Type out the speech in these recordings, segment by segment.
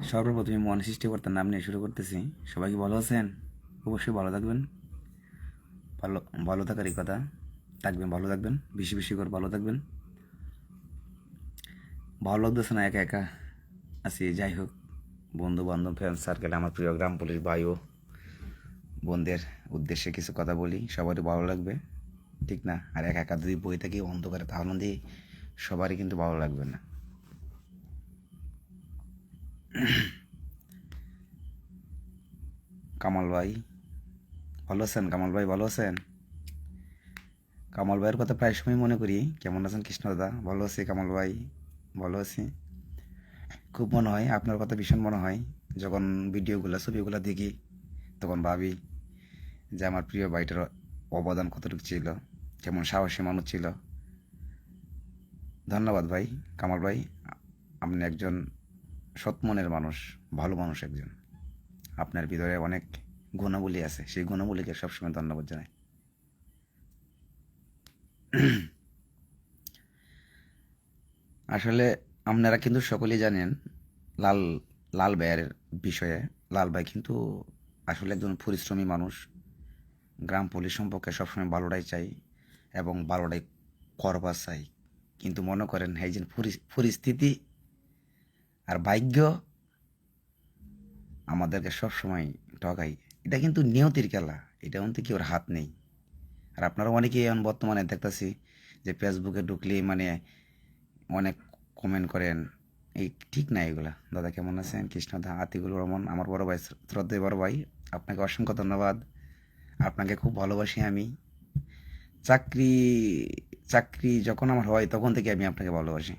সর্বপ্রথমে মহান সৃষ্টিকর্তার নাম নিয়ে শুরু করতেছি। সবাই কি ভালো আছেন? অবশ্যই ভালো থাকবেন। ভালো ভালো থাকারই কথা। থাকবেন, ভালো থাকবেন, বেশি বেশি করে ভালো থাকবেন। ভালো লাগতেছে না, একা একা আছি। যাই হোক, বন্ধু বান্ধব, ফ্রেন্ড সার্কেলে আমার প্রিয় গ্রাম পুলিশ ভাই ও বোনদের উদ্দেশ্যে কিছু কথা বলি, সবারই ভালো লাগবে, ঠিক না? আর একা একা যদি বই থাকি অন্ধকারে, তাহলে দিয়ে সবারই কিন্তু ভালো লাগবে না। কামাল ভাই ভালো আছেন? কামাল ভাই ভালো আছেন? কামাল ভাইয়ের কথা প্রায় সময় মনে করি। কেমন আছেন কৃষ্ণ দাদা? ভালো আছি কামাল ভাই, ভালো আছি। খুব মনে হয় আপনার কথা, ভীষণ মনে হয়। যখন ভিডিওগুলো ছবিগুলো দেখি তখন ভাবি যে আমার প্রিয় ভাইটার অবদান কতটুকু ছিল, কেমন সাহসী মানুষ ছিল। ধন্যবাদ ভাই, কামাল ভাই। আপনি একজন সৎ মনের মানুষ, ভালো মানুষ একজন। আপনার ভিতরে অনেক গুণাবলী আছে, সেই গুণাবলীকে সবসময় ধন্যবাদ জানাই। আসলে আপনারা কিন্তু সকলেই জানেন লাল লাল ভাইয়ের বিষয়ে। লাল ভাই কিন্তু আসলে একজন পরিশ্রমী মানুষ। গ্রাম পুলিশ সম্পর্কে সবসময় ভালোটাই চাই এবং ভালোটাই করবার চাই। কিন্তু মনে করেন এই যে পরিস্থিতি আর ভাগ্য আমাদেরকে সবসময় ঠকাই। এটা কিন্তু নিয়তির খেলা, এটা কিন্তু কি ওর হাত নেই। আর আপনারা অনেকেই এখন বর্তমানে দেখতেছি যে ফেসবুকে ঢুকলে মানে অনেক কমেন্ট করেন, এই ঠিক না এগুলা। দাদা কেমন আছেন? কৃষ্ণদা আতিকুল রহমান, আমার বড় ভাই, শ্রদ্ধেয় বড় ভাই, আপনাকে অসংখ্য ধন্যবাদ। আপনাকে খুব ভালোবাসি আমি। চাকরি চাকরি যখন আমার হয় তখন থেকে আমি আপনাকে ভালোবাসি।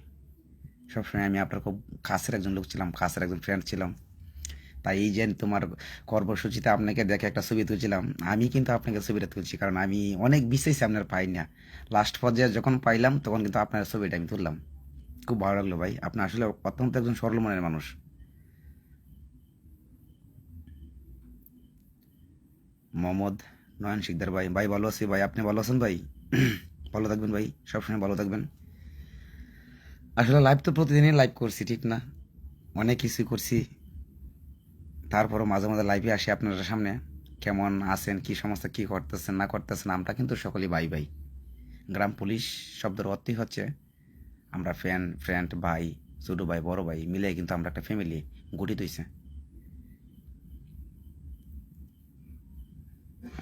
সবসময় আমি আপনার খুব কাছের একজন লোক ছিলাম, কাছের একজন ফ্রেন্ড ছিলাম। তাই এই যে তোমার কর্মসূচিতে আপনাকে দেখে একটা ছবি তুলছিলাম, আমি কিন্তু আপনাকে ছবিটা তুলছি কারণ আমি অনেক বিশ্বাসী আপনার পাই না। লাস্ট পর্যায়ে যখন পাইলাম তখন কিন্তু আপনার ছবিটা আমি তুললাম। খুব ভালো লাগলো ভাই, আপনি আসলে অত্যন্ত একজন সরল মনের মানুষ। মোহাম্মদ নয়ন শিকদার ভাই, ভাই ভালো আছি ভাই, আপনি ভালো আছেন ভাই? ভালো থাকবেন ভাই, সবসময় ভালো থাকবেন। আসলে লাইভ তো প্রতিদিনই লাইভ করছি, ঠিক না? অনেক কিছুই করছি, তারপরও মাঝে মাঝে লাইভে আসি আপনাদের সামনে। কেমন আছেন, কি সমস্যা, কি করতেছেন না করতেছেন, আমরা কিন্তু সকলেই ভাই ভাই। গ্রাম পুলিশ শব্দের অর্থই হচ্ছে আমরা ফ্রেন্ড ফ্রেন্ড ভাই, ছোটো ভাই, বড় ভাই মিলে কিন্তু আমরা একটা ফ্যামিলি গঠিত হয়েছে।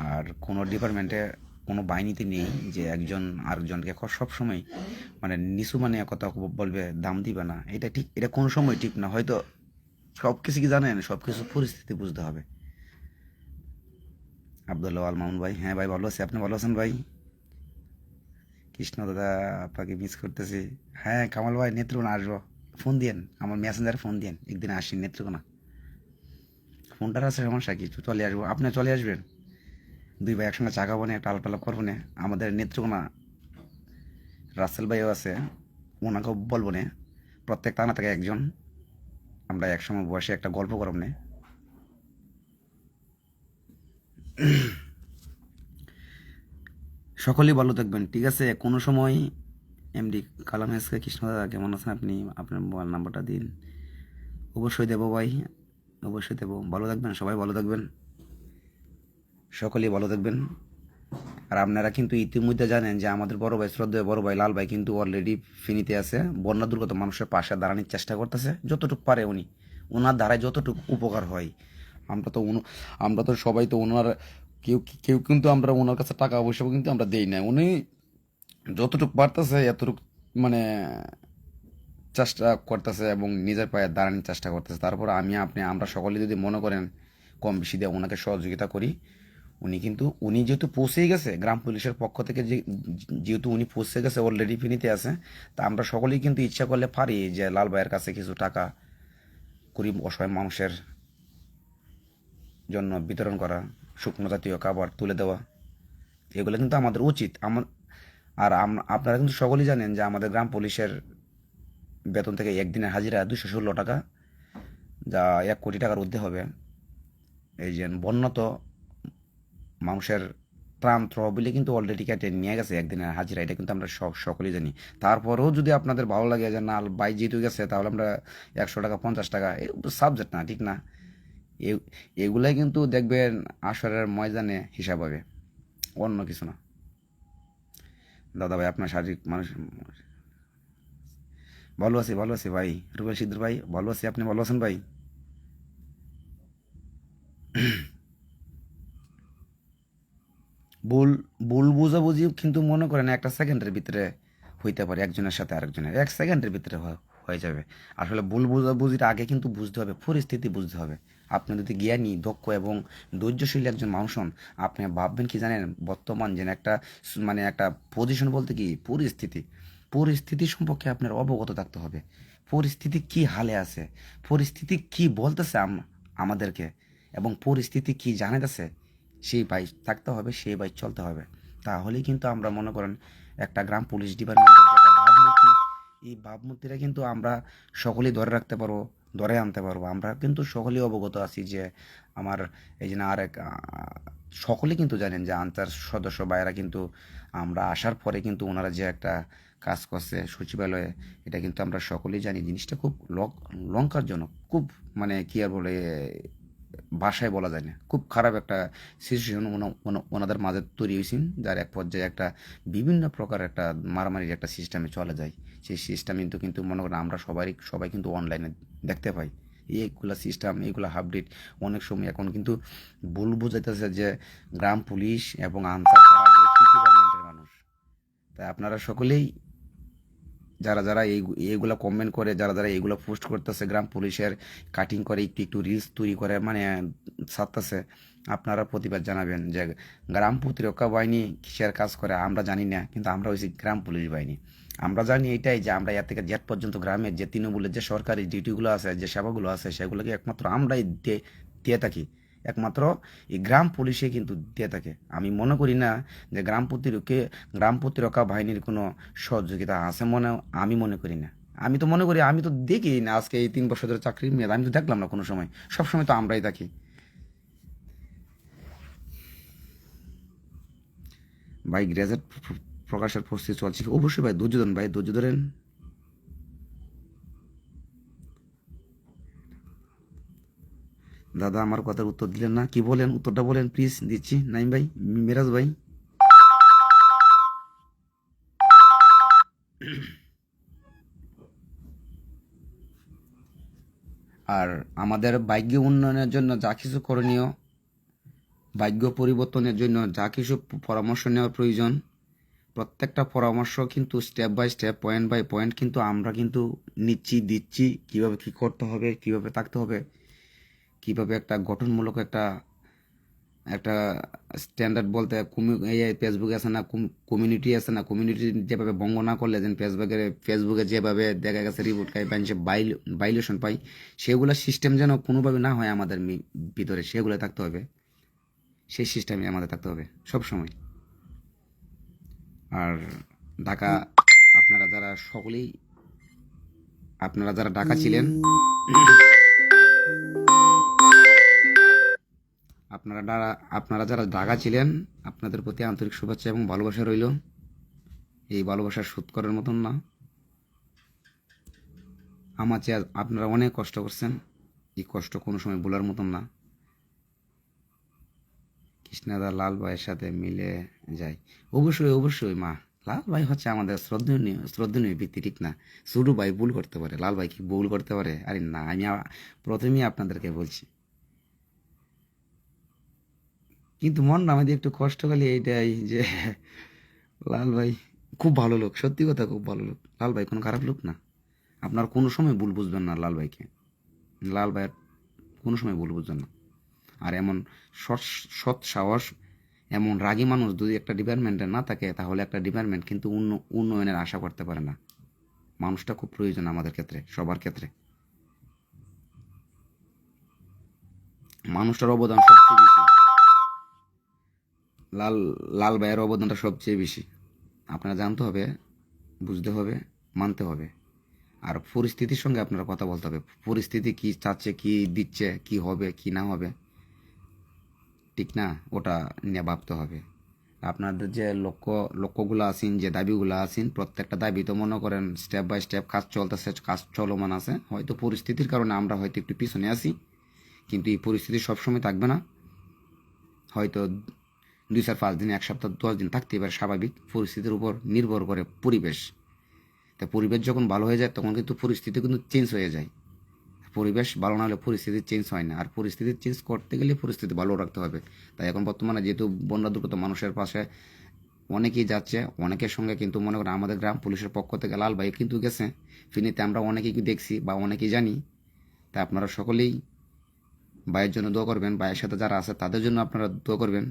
আর কোনো ডিপার্টমেন্টে, কোনো বাহিনীতে নেই যে একজন আরেকজনকে সবসময় মানে নিচু মানে কথা বলবে, দাম দিবে না। এটা ঠিক, এটা কোনো সময় ঠিক না। হয়তো সব কিছু কি জানেন, সব কিছু পরিস্থিতি বুঝতে হবে। আবদুল্লাহ আল মামুন ভাই, হ্যাঁ ভাই ভালো আছি, আপনি ভালো আছেন ভাই? কৃষ্ণ দাদা আপনাকে মিস করতেছি। হ্যাঁ কামাল ভাই, নেত্রকোনা আসবো, ফোন দিয়েন, আমার মেসেঞ্জারে ফোন দিয়েন, একদিন আসি নেত্রকোনা। ফোনটার আছে সমস্যা কি, চলে আসবো, আপনি চলে আসবেন। দুই ভাই একসঙ্গে চা খাবো না, একটা আলাপ টালাপ করবো না। আমাদের নেত্রকোনা রাসেল ভাইও আছে, ওনাকেও বলবো না। প্রত্যেক টানা থেকে একজন, আমরা একসময় বসে একটা গল্প করব না। সকলেই ভালো থাকবেন, ঠিক আছে? কোনো সময় এমডি কালাম এসকে কৃষ্ণ দাদা কেমন আছেন আপনি? আপনার মোবাইল নাম্বারটা দিন। অবশ্যই দেবো ভাই, অবশ্যই দেবো। ভালো থাকবেন, সবাই ভালো থাকবেন, সকলেই ভালো থাকবেন। আর আপনারা কিন্তু ইতিমধ্যে জানেন যে আমাদের বড় ভাই, শ্রদ্ধেয় বড় ভাই লাল ভাই কিন্তু অলরেডি ফিনিতে আছে, বন্যা দুর্গত মানুষের পাশে দাঁড়ানোর চেষ্টা করতেছে যতটুকু পারে উনি। ওনার দ্বারাই যতটুকু উপকার হয়, আমরা তো আমরা তো সবাই তো ওনার, কেউ কেউ কিন্তু আমরা ওনার কাছে টাকা পয়সা কিন্তু আমরা দেই না। উনি যতটুকু পারতেছে এতটুকু মানে চেষ্টা করতেছে এবং নিজের পায়ে দাঁড়ানোর চেষ্টা করতেছে। তারপর আমি আপনি আমরা সকলে যদি মনে করেন কম বেশি দিয়ে ওনাকে সহযোগিতা করি, উনি কিন্তু উনি যেহেতু পৌঁছেই গেছে গ্রাম পুলিশের পক্ষ থেকে, যেহেতু উনি পৌঁছে গেছে অলরেডি ফিনিতে আছে, তা আমরা সকলেই কিন্তু ইচ্ছা করলে পারি যে লাল ভাইয়ের কাছে কিছু টাকা গরিব অসহায় মানুষের জন্য বিতরণ করা, শুকনো জাতীয় খাবার তুলে দেওয়া, এগুলো কিন্তু আমাদের উচিত। আর আপনারা কিন্তু সকলেই জানেন যে আমাদের গ্রাম পুলিশের বেতন থেকে একদিনের হাজিরা 216 টাকা, যা 1 কোটি টাকার ঊর্ধ্বে হবে। এই যে বন্যত মানুষের ত্রাণ তহবিলে কিন্তু অলরেডি কেটে নিয়ে গেছে একদিনের হাজিরা, এটা কিন্তু আমরা সকলেই জানি। তারপরেও যদি আপনাদের ভালো লাগে যে না ভাই যেহেতু গেছে তাহলে আমরা 100 টাকা 50 টাকা, সাবজেক্ট না, ঠিক না? এগুলাই কিন্তু দেখবেন আসরের ময়দানে হিসাব হবে, অন্য কিছু না। দাদা ভাই আপনার শারীরিক মানুষ ভালো আছি ভাই। রুবেল সিদ্দুর ভাই ভালো আছি, আপনি ভালো আছেন ভাই? ভুল ভুল বোঝাবুঝি কিন্তু মনে করেন একটা সেকেন্ডের ভিতরে হইতে পারে, একজনের সাথে আরেকজনের 1 সেকেন্ডের ভিতরে হয়ে যাবে। আসলে ভুল বোঝাবুঝির আগে কিন্তু বুঝতে হবে, পরিস্থিতি বুঝতে হবে। আপনি যদি জ্ঞানী, দক্ষ এবং ধৈর্যশীল একজন মানুষ হন, আপনি ভাববেন কি জানেন, বর্তমান যেন একটা মানে একটা পজিশন বলতে কি পরিস্থিতি, পরিস্থিতি সম্পর্কে আপনার অবগত থাকতে হবে। পরিস্থিতি কি হালে আছে, পরিস্থিতি কি বলতেছে আমাদেরকে, এবং পরিস্থিতি কি জানাইতেছে, সেই বাইক থাকতে হবে, সেই বাইক চলতে হবে। তাহলেই কিন্তু আমরা মনে করেন একটা গ্রাম পুলিশ ডিপার্টমেন্টের যে একটা ভাবমূর্তি, এই ভাবমূর্তিটা কিন্তু আমরা সকলেই ধরে রাখতে পারবো, ধরে আনতে পারবো। আমরা কিন্তু সকলেই অবগত আছি যে আমার এই যে না আরেক সকলেই কিন্তু জানেন যে আনসার সদস্য ভাইয়েরা কিন্তু আমরা আসার পরে কিন্তু ওনারা যে একটা কাজ করছে সচিবালয়ে, এটা কিন্তু আমরা সকলেই জানি। জিনিসটা খুব লঙ্কারজনক, খুব মানে কি আর বলে ভাষায় বলা যায় না, খুব খারাপ একটা সিচুয়েশন ওনাদের মাঝে তৈরি হয়েছেন, যার এক পর্যায়ে একটা বিভিন্ন প্রকার একটা মারামারির একটা সিস্টেমে চলে যায়। সেই সিস্টেম কিন্তু মনে করেন আমরা সবাই কিন্তু অনলাইনে দেখতে পাই। এইগুলা সিস্টেম, এইগুলা আপডেট অনেক সময় এখন কিন্তু ভুল বোঝাইতেছে যে গ্রাম পুলিশ এবং আনসার তারা একই ডিপার্টমেন্টের মানুষ। তাই আপনারা সকলেই যারা যারা এইগুলা কমেন্ট করে, যারা যারা এইগুলো পোস্ট করতেছে, গ্রাম পুলিশের কাটিং করে একটু একটু রিলস তৈরি করে মানে ছাড়তেছে, আপনারা প্রতিবাদ জানাবেন যে গ্রাম প্রতিরক্ষা বাহিনী কিসের কাজ করে আমরা জানি না, কিন্তু আমরা হয়েছি গ্রাম পুলিশ বাহিনী। আমরা জানি এটাই যে আমরা এর থেকে জেট পর্যন্ত গ্রামের যে তৃণমূলের যে সরকারি ডিউটিগুলো আছে, যে সেবাগুলো আছে, সেগুলোকে একমাত্র আমরাই দিয়ে থাকি, একমাত্র এই গ্রাম পুলিশে কিন্তু দিয়ে থাকে। আমি মনে করি না যে গ্রাম প্রতিরক্ষা বাহিনীর কোনো সহযোগিতা আছে, আমি মনে করি না। আমি তো মনে করি, আমি তো দেখি না আজকে এই 3 বছর ধরে চাকরির মেয়াদ, আমি তো দেখলাম না কোনো সময়, সবসময় তো আমরাই থাকি। ভাই গ্রাজুয়েট প্রকাশের প্রস্তুতি চলছে, অবশ্যই ভাই ধৈর্য ধরেন, ভাই ধৈর্য ধরেন। দাদা আমার কথার উত্তর দিলেন না, কি বলেন, উত্তরটা বলেন প্লিজ, দিচ্ছি। নাইম ভাই, মিরাজ ভাই। আর আমাদের ভাগ্য উন্নয়নের জন্য যা কিছু করণীয়, ভাগ্য পরিবর্তনের জন্য যা কিছু পরামর্শ নেওয়ার প্রয়োজন, প্রত্যেকটা পরামর্শ কিন্তু step by step, point by point কিন্তু আমরা কিন্তু দিচ্ছি, কিভাবে কি করতে হবে, কিভাবে থাকতে হবে, কিভাবে একটা গঠনমূলক একটা একটা স্ট্যান্ডার্ড বলতে এই ফেসবুকে আছে না, কমিউনিটি আছে না, কমিউনিটি যেভাবে ভঙ্গ না করলে যেন ফেসবুকে যেভাবে দেখা গেছে রিপোর্ট খাই মানুষে ভাইলেশন পাই, সেগুলো সিস্টেম যেন কোনোভাবে না হয় আমাদের ভিতরে, সেগুলো থাকতে হবে, সেই সিস্টেমে আমাদের থাকতে হবে সব সময়। আর ঢাকা, আপনারা যারা সকলেই, আপনারা যারা ঢাকা ছিলেন, আপনারা যারা ঢাকা ছিলেন, আপনাদের প্রতি আন্তরিক শুভেচ্ছা এবং ভালোবাসা রইল। এই ভালোবাসা শোধ করার মতন না। আমার চেয়ে আপনারা অনেক কষ্ট করছেন, এই কষ্ট কোনো সময় বলার মতন না। কৃষ্ণাদা লাল ভাইয়ের সাথে মিলে যায়, অবশ্যই অবশ্যই মা। লাল ভাই হচ্ছে আমাদের শ্রদ্ধনীয় ব্যক্তি, ঠিক না? ছোটু ভাই ভুল করতে পারে, লাল ভাই কি ভুল করতে পারে? আরে না, আমি প্রথমেই আপনাদেরকে বলছি, কিন্তু মন আমাদের একটু কষ্ট খালি এইটাই যে লাল ভাই খুব ভালো লোক, সত্যি কথা খুব ভালো লোক। লাল ভাই কোনো খারাপ লোক না, আপনার কোনো সময় ভুল বুঝবেন না লাল ভাইকে, লাল ভাইয়ের কোনো সময় ভুল বুঝবেন না। আর এমন সৎ সৎ সাহস, এমন রাগী মানুষ যদি একটা ডিপার্টমেন্টে না থাকে, তাহলে একটা ডিপার্টমেন্ট কিন্তু উন্নয়নের আশা করতে পারে না। মানুষটা খুব প্রয়োজন আমাদের ক্ষেত্রে, সবার ক্ষেত্রে মানুষটার অবদান সবচেয়ে বেশি। লাল লাল ভাইয়ের অবদানটা সবচেয়ে বেশি। আপনারা জানতে হবে, বুঝতে হবে, মানতে হবে। আর পরিস্থিতির সঙ্গে আপনারা কথা বলতে হবে, পরিস্থিতি কি চাচ্ছে, কি দিচ্ছে, কি হবে কি না হবে, ঠিক না, ওটা নিয়ে ভাবতে হবে। আপনাদের যে লক্ষ্যগুলো আছেন, যে দাবিগুলো আছেন, প্রত্যেকটা দাবি তো মনে করেন স্টেপ বাই স্টেপ কাজ চলতেছে, কাজ চলমান আছে। হয়তো পরিস্থিতির কারণে আমরা হয়তো একটু পিছনে আছি, কিন্তু এই পরিস্থিতি সবসময় থাকবে না। হয়তো 2-4-5 দিন, 1 সপ্তাহ, 10 দিন থাকতে পারে, স্বাভাবিক। পরিস্থিতির উপর নির্ভর করে পরিবেশ। তা পরিবেশ যখন ভালো হয়ে যায় তখন কিন্তু পরিস্থিতি কিন্তু চেঞ্জ হয়ে যায়। পরিবেশ ভালো না হলে পরিস্থিতি চেঞ্জ হয় না, আর পরিস্থিতি চেঞ্জ করতে গেলে পরিস্থিতি ভালো রাখতে হবে। তাই এখন বর্তমানে যেহেতু বন্যা দুর্গত মানুষের পাশে অনেকেই যাচ্ছে, অনেকের সঙ্গে কিন্তু মনে করেন আমাদের গ্রাম পুলিশের পক্ষ থেকে লাল ভাই কিন্তু গেছে ফিনিতে, আমরা অনেকেই দেখছি বা অনেকেই জানি। তাই আপনারা সকলেই ভাইয়ের জন্য দোয়া করবেন, ভাইয়ের সাথে যারা আছে তাদের জন্য আপনারা দোয়া করবেন।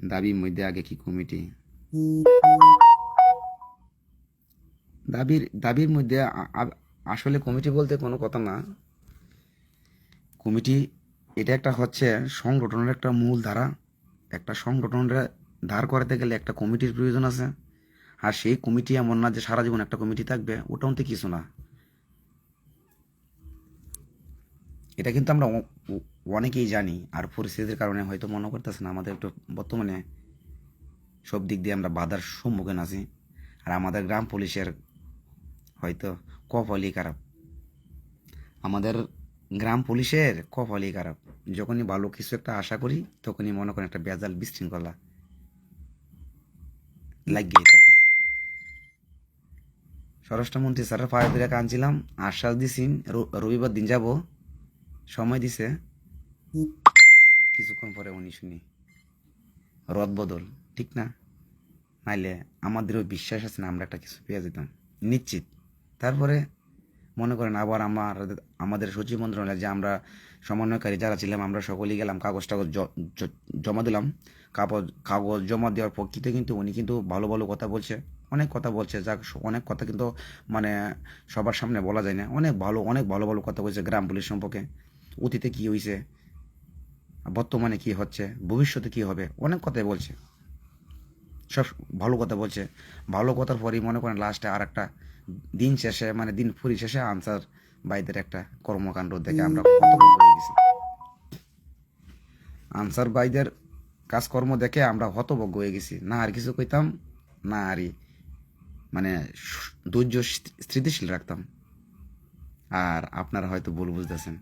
দাবির মধ্যে আগে কি কমিটি, দাবির মধ্যে আসলে কমিটি বলতে কোনো কথা না। কমিটি এটা একটা হচ্ছে সংগঠনের একটা মূল ধারা। একটা সংগঠনের ধার করাতে গেলে একটা কমিটির প্রয়োজন আছে। আর সেই কমিটি এমন না যে সারা জীবন একটা কমিটি থাকবে, ওটা অন্তে কিছু না। এটা কিন্তু আমরা অনেকেই জানি, আর পরিস্থিতির কারণে হয়তো মনে করতেছে না, আমাদের একটু বর্তমানে সব দিক দিয়ে আমরা বাধার সম্মুখীন আছি। আর আমাদের গ্রাম পুলিশের হয়তো কপালই খারাপ। আমাদের গ্রাম পুলিশের কপালই খারাপ। যখনই ভালো কিছু একটা আশা করি তখনই মনে করেন একটা বেজাল বিশৃঙ্খলা লাগিয়ে থাকে। স্বরাষ্ট্রমন্ত্রী স্যারের পায়ে ধরে কাঁদছিলাম, আশ্বাস দিছি রবিবার দিন যাব, সময় দিছে। কিছুক্ষণ পরে উনি শুনি রদ বদল, ঠিক না? নাইলে আমাদেরও বিশ্বাস আছে না আমরা একটা কিছু পেয়ে যেতাম নিশ্চিত। তারপরে মনে করেন আবার আমাদের সচিব মন্ত্রণালয়ে যে আমরা সমন্বয়কারী যারা ছিলাম, আমরা সকলেই গেলাম, কাগজ টাগজ জমা দিলাম। কাগজ জমা দেওয়ার পক্ষিতে কিন্তু উনি কিন্তু ভালো ভালো কথা বলছে, অনেক কথা বলছে, যাক অনেক কথা কিন্তু মানে সবার সামনে বলা যায় না। অনেক ভালো ভালো কথা বলছে গ্রাম পুলিশ সম্পর্কে, অতীতে কী হয়েছে, বর্তমানে কি হচ্ছে, ভবিষ্যতে কি হবে, অনেক কথাই বলছে। সব ভালো কথা বলছে। ভালো কথার পরেই মনে করেন লাস্টে আর একটা দিন শেষে, মানে দিন পরিশেষে আনসার ভাইদের একটা কর্মকাণ্ড দেখে আমরা হতভম্ব হয়ে গেছি। আনসার ভাইদের কাজকর্ম দেখে আমরা হতভম্ব হয়ে গেছি। না আর কিছু কইতাম, না আরই মানে ধৈর্য স্থিতিশীল রাখতাম। আর আপনারা হয়তো ভুল বুঝতেছেন,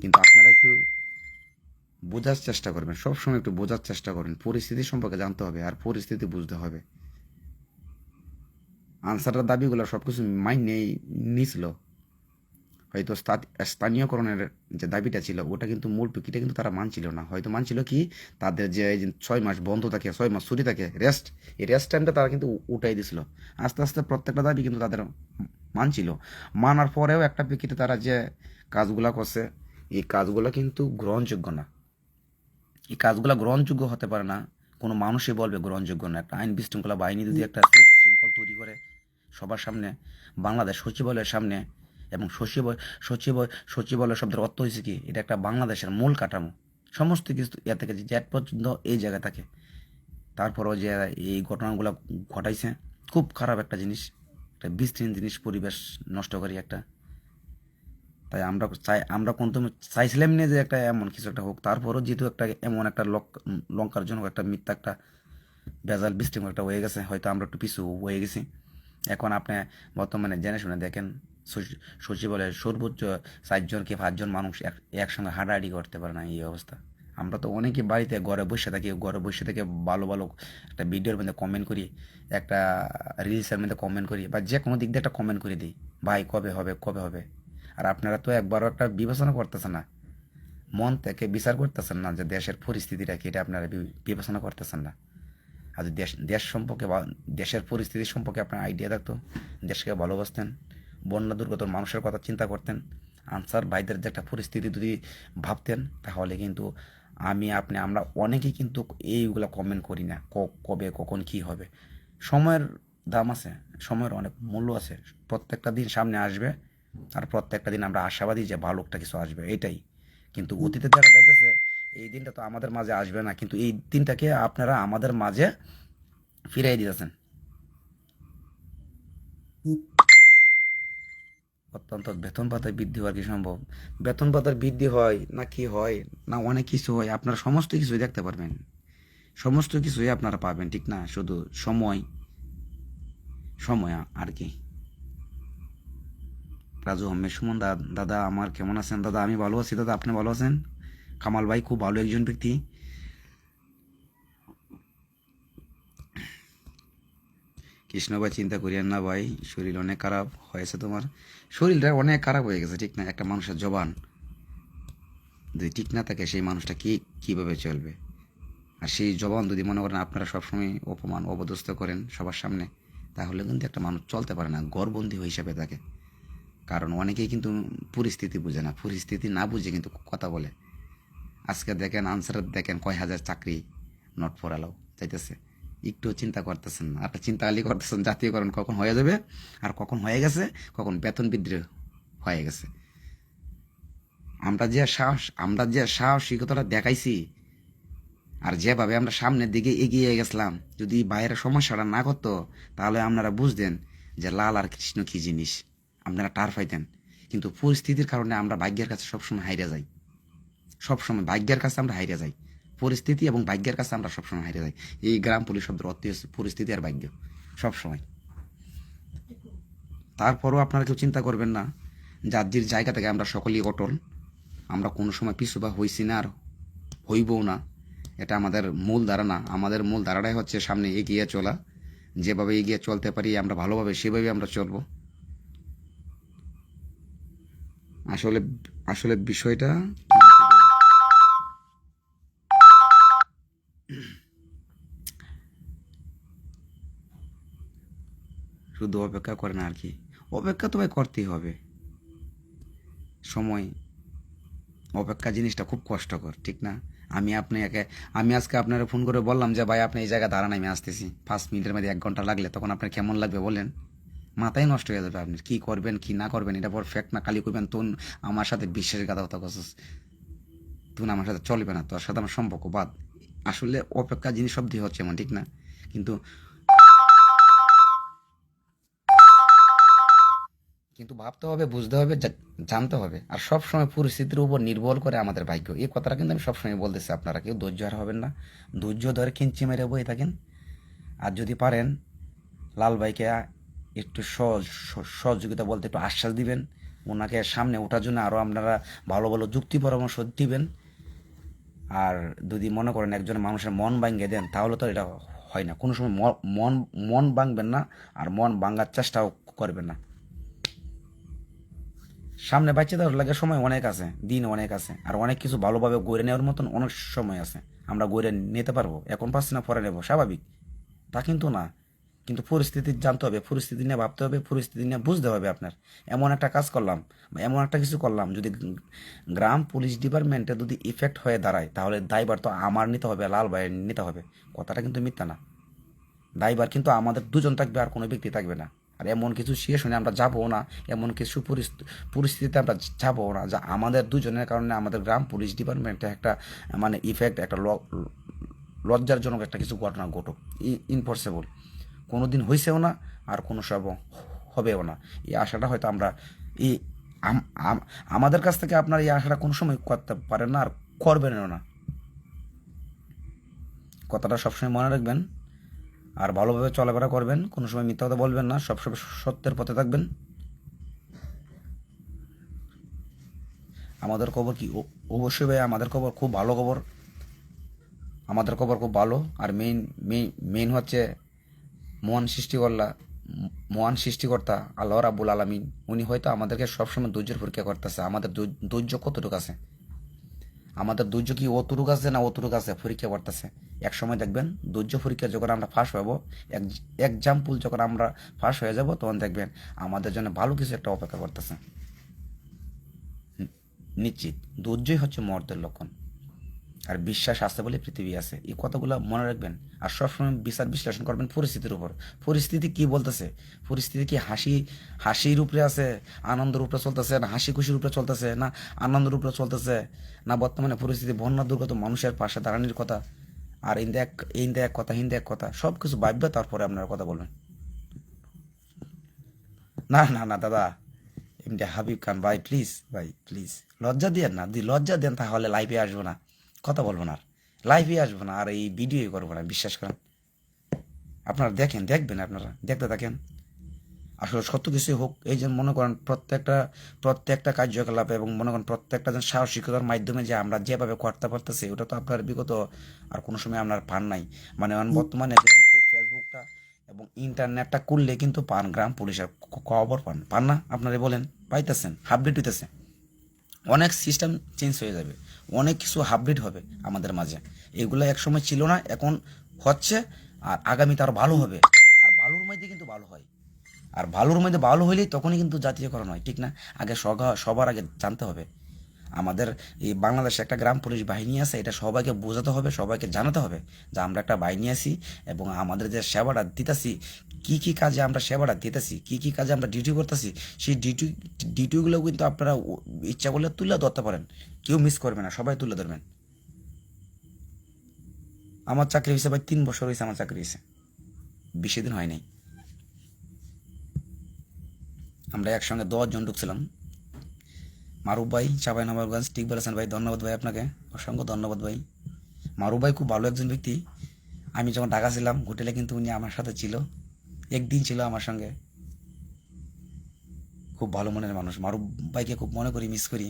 কিন্তু আপনারা একটু বোঝার চেষ্টা করবেন, সবসময় একটু বোঝার চেষ্টা করবেন। পরিস্থিতি সম্পর্কে জানতে হবে আর পরিস্থিতি বুঝতে হবে। আনসারের দাবিগুলো সব কিছু মাইনেই নিছিল, হয়তো স্থানীয়করণের যে দাবিটা ছিল ওটা কিন্তু মূল টুকিটা কিন্তু তারা মানছিল না। হয়তো মানছিল কি, তাদের যে 6 মাস বন্ধ থাকে, 6 মাস ছুটি থাকে, রেস্ট, এই রেস্ট টাইমটা তারা কিন্তু উঠাই দিছিল। আস্তে আস্তে প্রত্যেকটা দাবি কিন্তু তাদের মানছিল। মানার পরেও একটা প্রেক্ষিতে তারা যে কাজগুলা করছে, এই কাজগুলো কিন্তু গ্রহণযোগ্য না। এই কাজগুলো গ্রহণযোগ্য হতে পারে না, কোনো মানুষই বলবে গ্রহণযোগ্য না। একটা আইন বিশৃঙ্খলা বাহিনী যদি একটা শৃঙ্খল তৈরি করে সবার সামনে, বাংলাদেশ সচিবালয়ের সামনে, এবং সচিবালয় শব্দের অর্থ হয়েছে কি, এটা একটা বাংলাদেশের মূল কাঠামো, সমস্ত কিছু ইয়ে থেকে জেট পর্যন্ত এই জায়গায় থাকে। তারপরও যে এই ঘটনাগুলো ঘটাইছে, খুব খারাপ একটা জিনিস, একটা বিস্তৃত জিনিস, পরিবেশ নষ্টকারী একটা। তাই আমরা কিন্তু চাইছিলাম না যে একটা এমন কিছু একটা হোক। তারপরও যেহেতু একটা এমন একটা লঙ্কার জন্য একটা মিথ্যা একটা ভেজাল বিশৃঙ্খল একটা হয়ে গেছে, হয়তো আমরা একটু পিছু হয়ে গেছি। এখন আপনি বর্তমানে জেনে শুনে দেখেন, সচিবালয়ের সর্বোচ্চ 4জন কি 5জন মানুষ একসঙ্গে হাঁটাহাঁটি করতে পারে না, এই অবস্থা। আমরা তো অনেকে বাড়িতে ঘরে বসে থাকি, ঘরে বসে থেকে ভালো ভালো একটা ভিডিওর মধ্যে কমেন্ট করি, একটা রিলসের মধ্যে কমেন্ট করি, বা যে কোনো দিক দিয়ে একটা কমেন্ট করে দিই, ভাই কবে হবে কবে হবে। আর আপনারা তো একবারও একটা বিবেচনা করতেছেন না, মন থেকে বিচার করতেছেন না যে দেশের পরিস্থিতিটা কি, এটা আপনারা বিবেচনা করতেছেন না। আর যদি দেশ সম্পর্কে বা দেশের পরিস্থিতি সম্পর্কে আপনার আইডিয়া থাকতো, দেশকে ভালোবাসতেন, বন্যা দুর্গত মানুষের কথা চিন্তা করতেন, আনসার ভাইদের যে একটা পরিস্থিতি যদি ভাবতেন, তাহলে কিন্তু আমরা অনেকেই কিন্তু এইগুলো কমেন্ট করি না, কবে কখন কি হবে। সময়ের দাম আছে, সময়ের অনেক মূল্য আছে। প্রত্যেকটা দিন সামনে আসবে, আর প্রত্যেকটা দিন আমরা আশাবাদী যে ভালো একটা কিছু আসবে, এটাই। কিন্তু অতীতে যারা যাইতেছে, এই দিনটা তো আমাদের মাঝে আসবে না, কিন্তু এই দিনটাকে আপনারা আমাদের মাঝে ফিরাই দিতেছেন। অত্যন্ত বেতন ভাতায় বৃদ্ধি হওয়ার কি সম্ভব? বেতন ভাতার বৃদ্ধি হয় না কি হয় না অনেক কিছু হয়, আপনারা সমস্ত কিছুই দেখতে পারবেন, সমস্ত কিছুই আপনারা পাবেন, ঠিক না? শুধু সময়, সময় আর কি। রাজু আহমেদ সুমন দাদা আমার কেমন আছেন? দাদা আমি ভালো আছি দাদা, আপনি ভালো আছেন? কামাল ভাই খুব ভালো একজন ব্যক্তি। কৃষ্ণ ভাই চিন্তা করিয়েন না ভাই, শরীর অনেক খারাপ হয়েছে তোমার, শরীরটা অনেক খারাপ হয়ে গেছে, ঠিক না? একটা মানুষের জবান যদি ঠিক না থাকে সেই মানুষটা কীভাবে চলবে? আর সেই জবান যদি মনে করেন আপনারা সবসময় অপমান অপদস্থ করেন সবার সামনে, তাহলে কিন্তু একটা মানুষ চলতে পারে না, ঘরবন্দি হিসাবে থাকে। কারণ অনেকেই কিন্তু পরিস্থিতি বুঝে না, পরিস্থিতি না বুঝে কিন্তু কথা বলে। আজকে দেখেন আনসার দেখেন কয় হাজার চাকরি নট ফর অ্যালাউ চাইতেছে, একটু চিন্তা করতেছেন না, একটা চিন্তা খালি করতেছেন জাতীয়করণ কখন হয়ে যাবে আর কখন হয়ে গেছে, কখন বেতন বৃদ্ধি হয়ে গেছে। আমরা যে সাহসিকতাটা দেখাইছি আর যেভাবে আমরা সামনের দিকে এগিয়ে গেছিলাম, যদি বাইরের সমস্যাটা না করতো তাহলে আপনারা বুঝতেন যে লাল আর কৃষ্ণ কী জিনিস, আপনারা টার পাইতেন। কিন্তু পরিস্থিতির কারণে আমরা ভাগ্যের কাছে সবসময় হাইরে যাই, সবসময় ভাগ্যের কাছে আমরা হাইরে যাই, পরিস্থিতি এবং ভাগ্যের কাছে আমরা সবসময় হাইরে যাই। এই গ্রাম পুলিশ শব্দের অর্থ হচ্ছে পরিস্থিতি আর ভাগ্য সবসময়। তারপরও আপনারা কেউ চিন্তা করবেন না, যার জায়গা থেকে আমরা সকলেই অটল, আমরা কোনো সময় পিছু বা হইছি না আর হইবও না। এটা আমাদের মূল ধারণা, আমাদের মূল ধারণাই হচ্ছে সামনে এগিয়ে চলা, যেভাবে এগিয়ে চলতে পারি আমরা ভালোভাবে সেভাবে আমরা চলবো। আসলে আসলে বিষয়টা শুধু অপেক্ষা করে না আর কি, অপেক্ষা তো ভাই করতেই হবে। সময়, অপেক্ষা জিনিসটা খুব কষ্টকর, ঠিক না? আমি আজকে আপনারা ফোন করে বললাম যে ভাই আপনি এই জায়গায় দাঁড়ান আমি আসতেছি, 5 মিনিটের মধ্যে 1 ঘন্টা লাগলে তখন আপনার কেমন লাগবে বলেন? মাথায় নষ্ট হয়ে যাবে, আপনি কি করবেন কি না করবেন এটা পর ফ্যাক্ট না, খালি করবেন তুন আমার সাথে বিশ্বাসঘাতকতা করছিস, তুই আমার সাথে চলবে না, তোর সাথে আমার সম্পর্ক বাদ। আসলে অপেক্ষা জিনিস সব দিয়ে হচ্ছে এমন, ঠিক না? কিন্তু কিন্তু ভাবতে হবে, বুঝতে হবে, জানতে হবে। আর সব সময় পরিস্থিতির উপর নির্ভর করে আমাদের ভাগ্য, এই কথাটা কিন্তু আমি সবসময় বলতেছি। আপনারা কেউ ধৈর্য হারা হবেন না, ধৈর্য ধরে কিঞ্চি মেরে বই থাকেন। আর যদি পারেন লাল ভাইকে একটু সহযোগিতা বলতে একটু আশ্বাস দিবেন, ওনাকে সামনে ওঠার জন্য আরও আপনারা ভালো ভালো যুক্তি পরামর্শ দিবেন। আর যদি মনে করেন একজন মানুষের মন ভাঙিয়ে দেন তাহলে তো এটা হয় না, কোনো সময় মন মন ভাঙবেন না আর মন ভাঙার চেষ্টাও করবেন না। সামনে বাচ্চা দেওয়ার লাগে সময় অনেক আছে, দিন অনেক আছে, আর অনেক কিছু ভালোভাবে গড়ে নেওয়ার মতন অনেক সময় আছে, আমরা গড়ে নিতে পারবো। এখন পাচ্ছি না, পরে নেবো, স্বাভাবিক, তা কিন্তু না। কিন্তু পরিস্থিতি জানতে হবে, পরিস্থিতি নিয়ে ভাবতে হবে, পরিস্থিতি নিয়ে বুঝতে হবে। আপনার এমন একটা কাজ করলাম বা এমন একটা কিছু করলাম, যদি গ্রাম পুলিশ ডিপার্টমেন্টে যদি ইফেক্ট হয়ে দাঁড়ায় তাহলে দায়ভার তো আমার নিতে হবে, লাল ভাইয়ের নিতে হবে। কথাটা কিন্তু মিথ্যা না, দায়ভার কিন্তু আমাদের দুজন থাকবে আর কোনো ব্যক্তি থাকবে না। আর এমন কিছু সিচুয়েশনে আমরা যাবো না, এমন কিছু পরিস্থিতিতে আমরা যাবো না যা আমাদের দুজনের কারণে আমাদের গ্রাম পুলিশ ডিপার্টমেন্টে একটা মানে ইফেক্ট, একটা লজ্জারজনক একটা কিছু ঘটনা ঘটুক, ইম্পসিবল, কোনো দিন হয়েছেও না আর কোনো সব হবেও না। এই আশাটা হয়তো আমরা এই আমাদের কাছ থেকে আপনার এই আশাটা কোনো সময় করতে পারেন না আর করবেনও না। কথাটা সবসময় মনে রাখবেন আর ভালোভাবে চলাফেরা করবেন, কোনো সময় মিথ্যা কথা বলবেন না, সবসময় সত্যের পথে থাকবেন। আমাদের খবর কি? অবশ্যই ভাই আমাদের খবর খুব ভালো খবর, আমাদের খবর খুব ভালো। আর মেইন হচ্ছে মহান সৃষ্টিকর্তা, মহান সৃষ্টিকর্তা আল্লাহ রাব্বুল আলামিন, উনি হয়তো আমাদেরকে সবসময় ধৈর্যের পরীক্ষা করতেছে, আমাদের ধৈর্য কতটুকু আছে, আমাদের ধৈর্য কি অতটুকু আছে না অতটুকু আছে পরীক্ষা করতেছে। এক সময় দেখবেন ধৈর্য পরীক্ষা যখন আমরা ফাঁস হবো, এক্সাম্পল যখন আমরা ফাঁস হয়ে যাব, তখন দেখবেন আমাদের জন্য ভালো কিছু একটা অপেক্ষা করতেছে। নিশ্চিত ধৈর্যই হচ্ছে মর্দের লক্ষণ, আর বিশ্বাস আছে বলে পৃথিবী আছে, এই কথাগুলো মনে রাখবেন। আর সবসময় বিচার বিশ্লেষণ করবেন পরিস্থিতির উপর, পরিস্থিতি কি বলতেছে, পরিস্থিতি কি হাসির উপরে আছে, আনন্দের উপরে চলতেছে, না হাসি খুশির উপরে চলতেছে, না আনন্দের উপরে চলতেছে, না বর্তমানে পরিস্থিতি বন্যা দুর্গত মানুষের পাশে দাঁড়ানোর কথা। আর ইন্দে এক কথা, হিন্দে এক কথা, সব কিছু ভাববে তারপরে আপনার কথা বলবেন। না না না দাদা, এমডি হাবিব খান ভাই প্লিজ, ভাই প্লিজ লজ্জা দিয়েন না, যদি লজ্জা দেন তাহলে লাইভে আসবো না, কথা বলবো না, আর লাইভে আসবো না, আর এই ভিডিও করবো না, বিশ্বাস করেন। আপনারা দেখবেন, আপনারা দেখতে থাকেন। আসলে সত্য কিছুই হোক, এই যে মনে করেন প্রত্যেকটা কার্যকলাপ এবং মনে করেন প্রত্যেকটা যেন সাহসিকতার মাধ্যমে যে আমরা যেভাবে করতে পারতেছি, ওটা তো আপনার বিগত আর কোনো সময় আপনার পান নাই। মানে বর্তমানে কিন্তু ফেসবুকটা এবং ইন্টারনেটটা করলে কিন্তু পান, গ্রাম পুলিশের খবর পান না? আপনারা বলেন, পাইতেছেন, আপডেট হইতেছে, অনেক সিস্টেম চেঞ্জ হয়ে যাবে, অনেক কিছু আপডেট হবে আমাদের মাঝে। এগুলো একসময় ছিল না, এখন হচ্ছে, আর আগামীতে আরও ভালো হবে। আর ভালোর মধ্যে কিন্তু ভালো হয়, আর ভালোর মধ্যে ভালো হইলেই তখনই কিন্তু জাতীয়করণ হয়, ঠিক না? আগে সবার আগে জানতে হবে আমাদের এই বাংলাদেশে একটা গ্রাম পুলিশ বাহিনী আছে, এটা সবাইকে বোঝাতে হবে, সবাইকে জানাতে হবে যে আমরা একটা বাহিনী আছি এবং আমাদের যে সেবাটা দিতেছি, কি কি কাজে আমরা সেবাটা দিতেছি, কি কি কাজে আমরা ডিউটি করতেছি, সেই ডিউটিগুলো কিন্তু আপনারা ইচ্ছা করলে তুলে ধরতে পারেন, কেউ মিস করবে না, সবাই তুলে ধরবেন। আমার চাকরি হয়েছে ভাই 3 বছর হয়েছে, আমার চাকরি হয়েছে, বেশি দিন হয় নাই। আমরা একসঙ্গে 10 জন ঢুকছিলাম। মারুফ ভাই, চাঁপাইনবাবগঞ্জ, ঠিক বলেছেন ভাই, ধন্যবাদ ভাই আপনাকে, অসংখ্য ধন্যবাদ ভাই। মারুফ ভাই খুব ভালো একজন ব্যক্তি। আমি যখন ঢাকা ছিলাম হোটেলে কিন্তু উনি আমার সাথে ছিল, একদিন ছিল আমার সঙ্গে। খুব ভালো মনের মানুষ, মারুফ ভাইকে খুব মনে করি, মিস করি।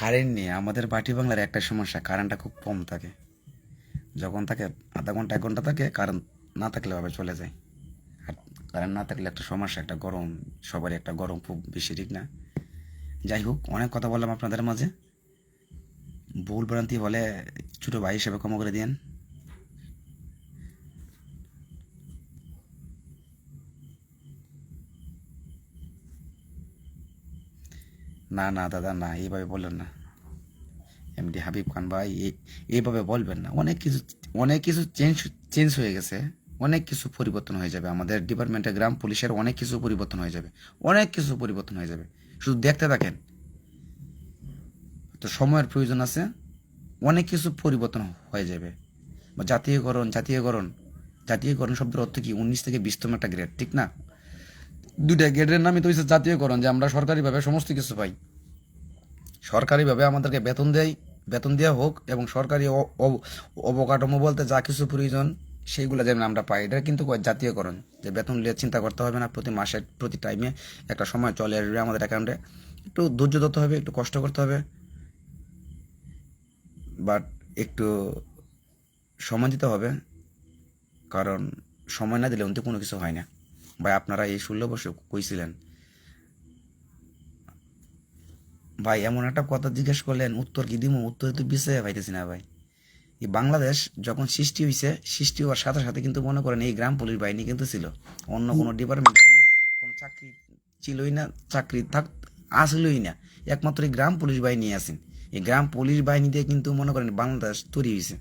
কারেন্ট নিয়ে আমাদের পার্টি বাংলার একটা সমস্যা, কারেন্টটা খুব কম থাকে। যখন থাকে আধা ঘন্টা 1 ঘন্টা থাকে, কারেন্ট না থাকলে ভাবে চলে যায়। আর কারেন্ট না থাকলে একটা সমস্যা, একটা গরম, সবারই একটা গরম খুব বেশি, ঠিক না? যাই হোক, অনেক কথা বললাম আপনাদের মাঝে, ভুল ভ্রান্তি হলে ছোটো ভাই হিসেবে ক্ষমা করে দিয়েন। না না দাদা, না, এইভাবে বললেন না এমডি হাবিব খান ভাই, এইভাবে বলবেন না। অনেক কিছু চেঞ্জ চেঞ্জ হয়ে গেছে, অনেক কিছু পরিবর্তন হয়ে যাবে আমাদের ডিপার্টমেন্টে, গ্রাম পুলিশের অনেক কিছু পরিবর্তন হয়ে যাবে, অনেক কিছু পরিবর্তন হয়ে যাবে, শুধু দেখতে থাকেন। তো সময়ের প্রয়োজন আছে, অনেক কিছু পরিবর্তন হয়ে যাবে। বা জাতীয়করণ শব্দের অর্থ কি? 19 থেকে 20তম একটা গ্রেড, ঠিক না? 2টা গ্রেডের নামই তো হচ্ছে জাতীয়করণ, যে আমরা সরকারিভাবে সমস্ত কিছু পাই, সরকারিভাবে আমাদেরকে বেতন দেওয়া হোক, এবং সরকারি অবকাঠামো বলতে যা কিছু প্রয়োজন সেইগুলো যেন আমরা পাই, এটা কিন্তু জাতীয়করণ। যে বেতন নিয়ে চিন্তা করতে হবে না, প্রতি মাসে প্রতি টাইমে একটা সময় চলে আসবে আমাদের অ্যাকাউন্টে। একটু ধৈর্য ধরতে হবে, একটু কষ্ট করতে হবে, বাট একটু সময় দিতে হবে, কারণ সময় না দিলে অন্তে কোনো কিছু হয় না। ভাই আপনারা এই 16 বছর কইছিলেন ভাই, এমন একটা কথা জিজ্ঞেস করলেন, উত্তর কি দিব? উত্তর তো বিষয়ে পাইতেছি না ভাই। এই বাংলাদেশ যখন সৃষ্টি হয়েছে, সৃষ্টি হওয়ার সাথে সাথে কিন্তু মনে করেন এই গ্রাম পুলিশ বাহিনী কিন্তু ছিল, অন্য কোনো ডিপার্টমেন্টে কোনো কোনো চাকরি ছিলই না, চাকরি আসলই না, একমাত্র এই গ্রাম পুলিশ বাহিনী আছেন। এই গ্রাম পুলিশ বাহিনী দিয়ে কিন্তু মনে করেন বাংলাদেশ তৈরি হয়েছে,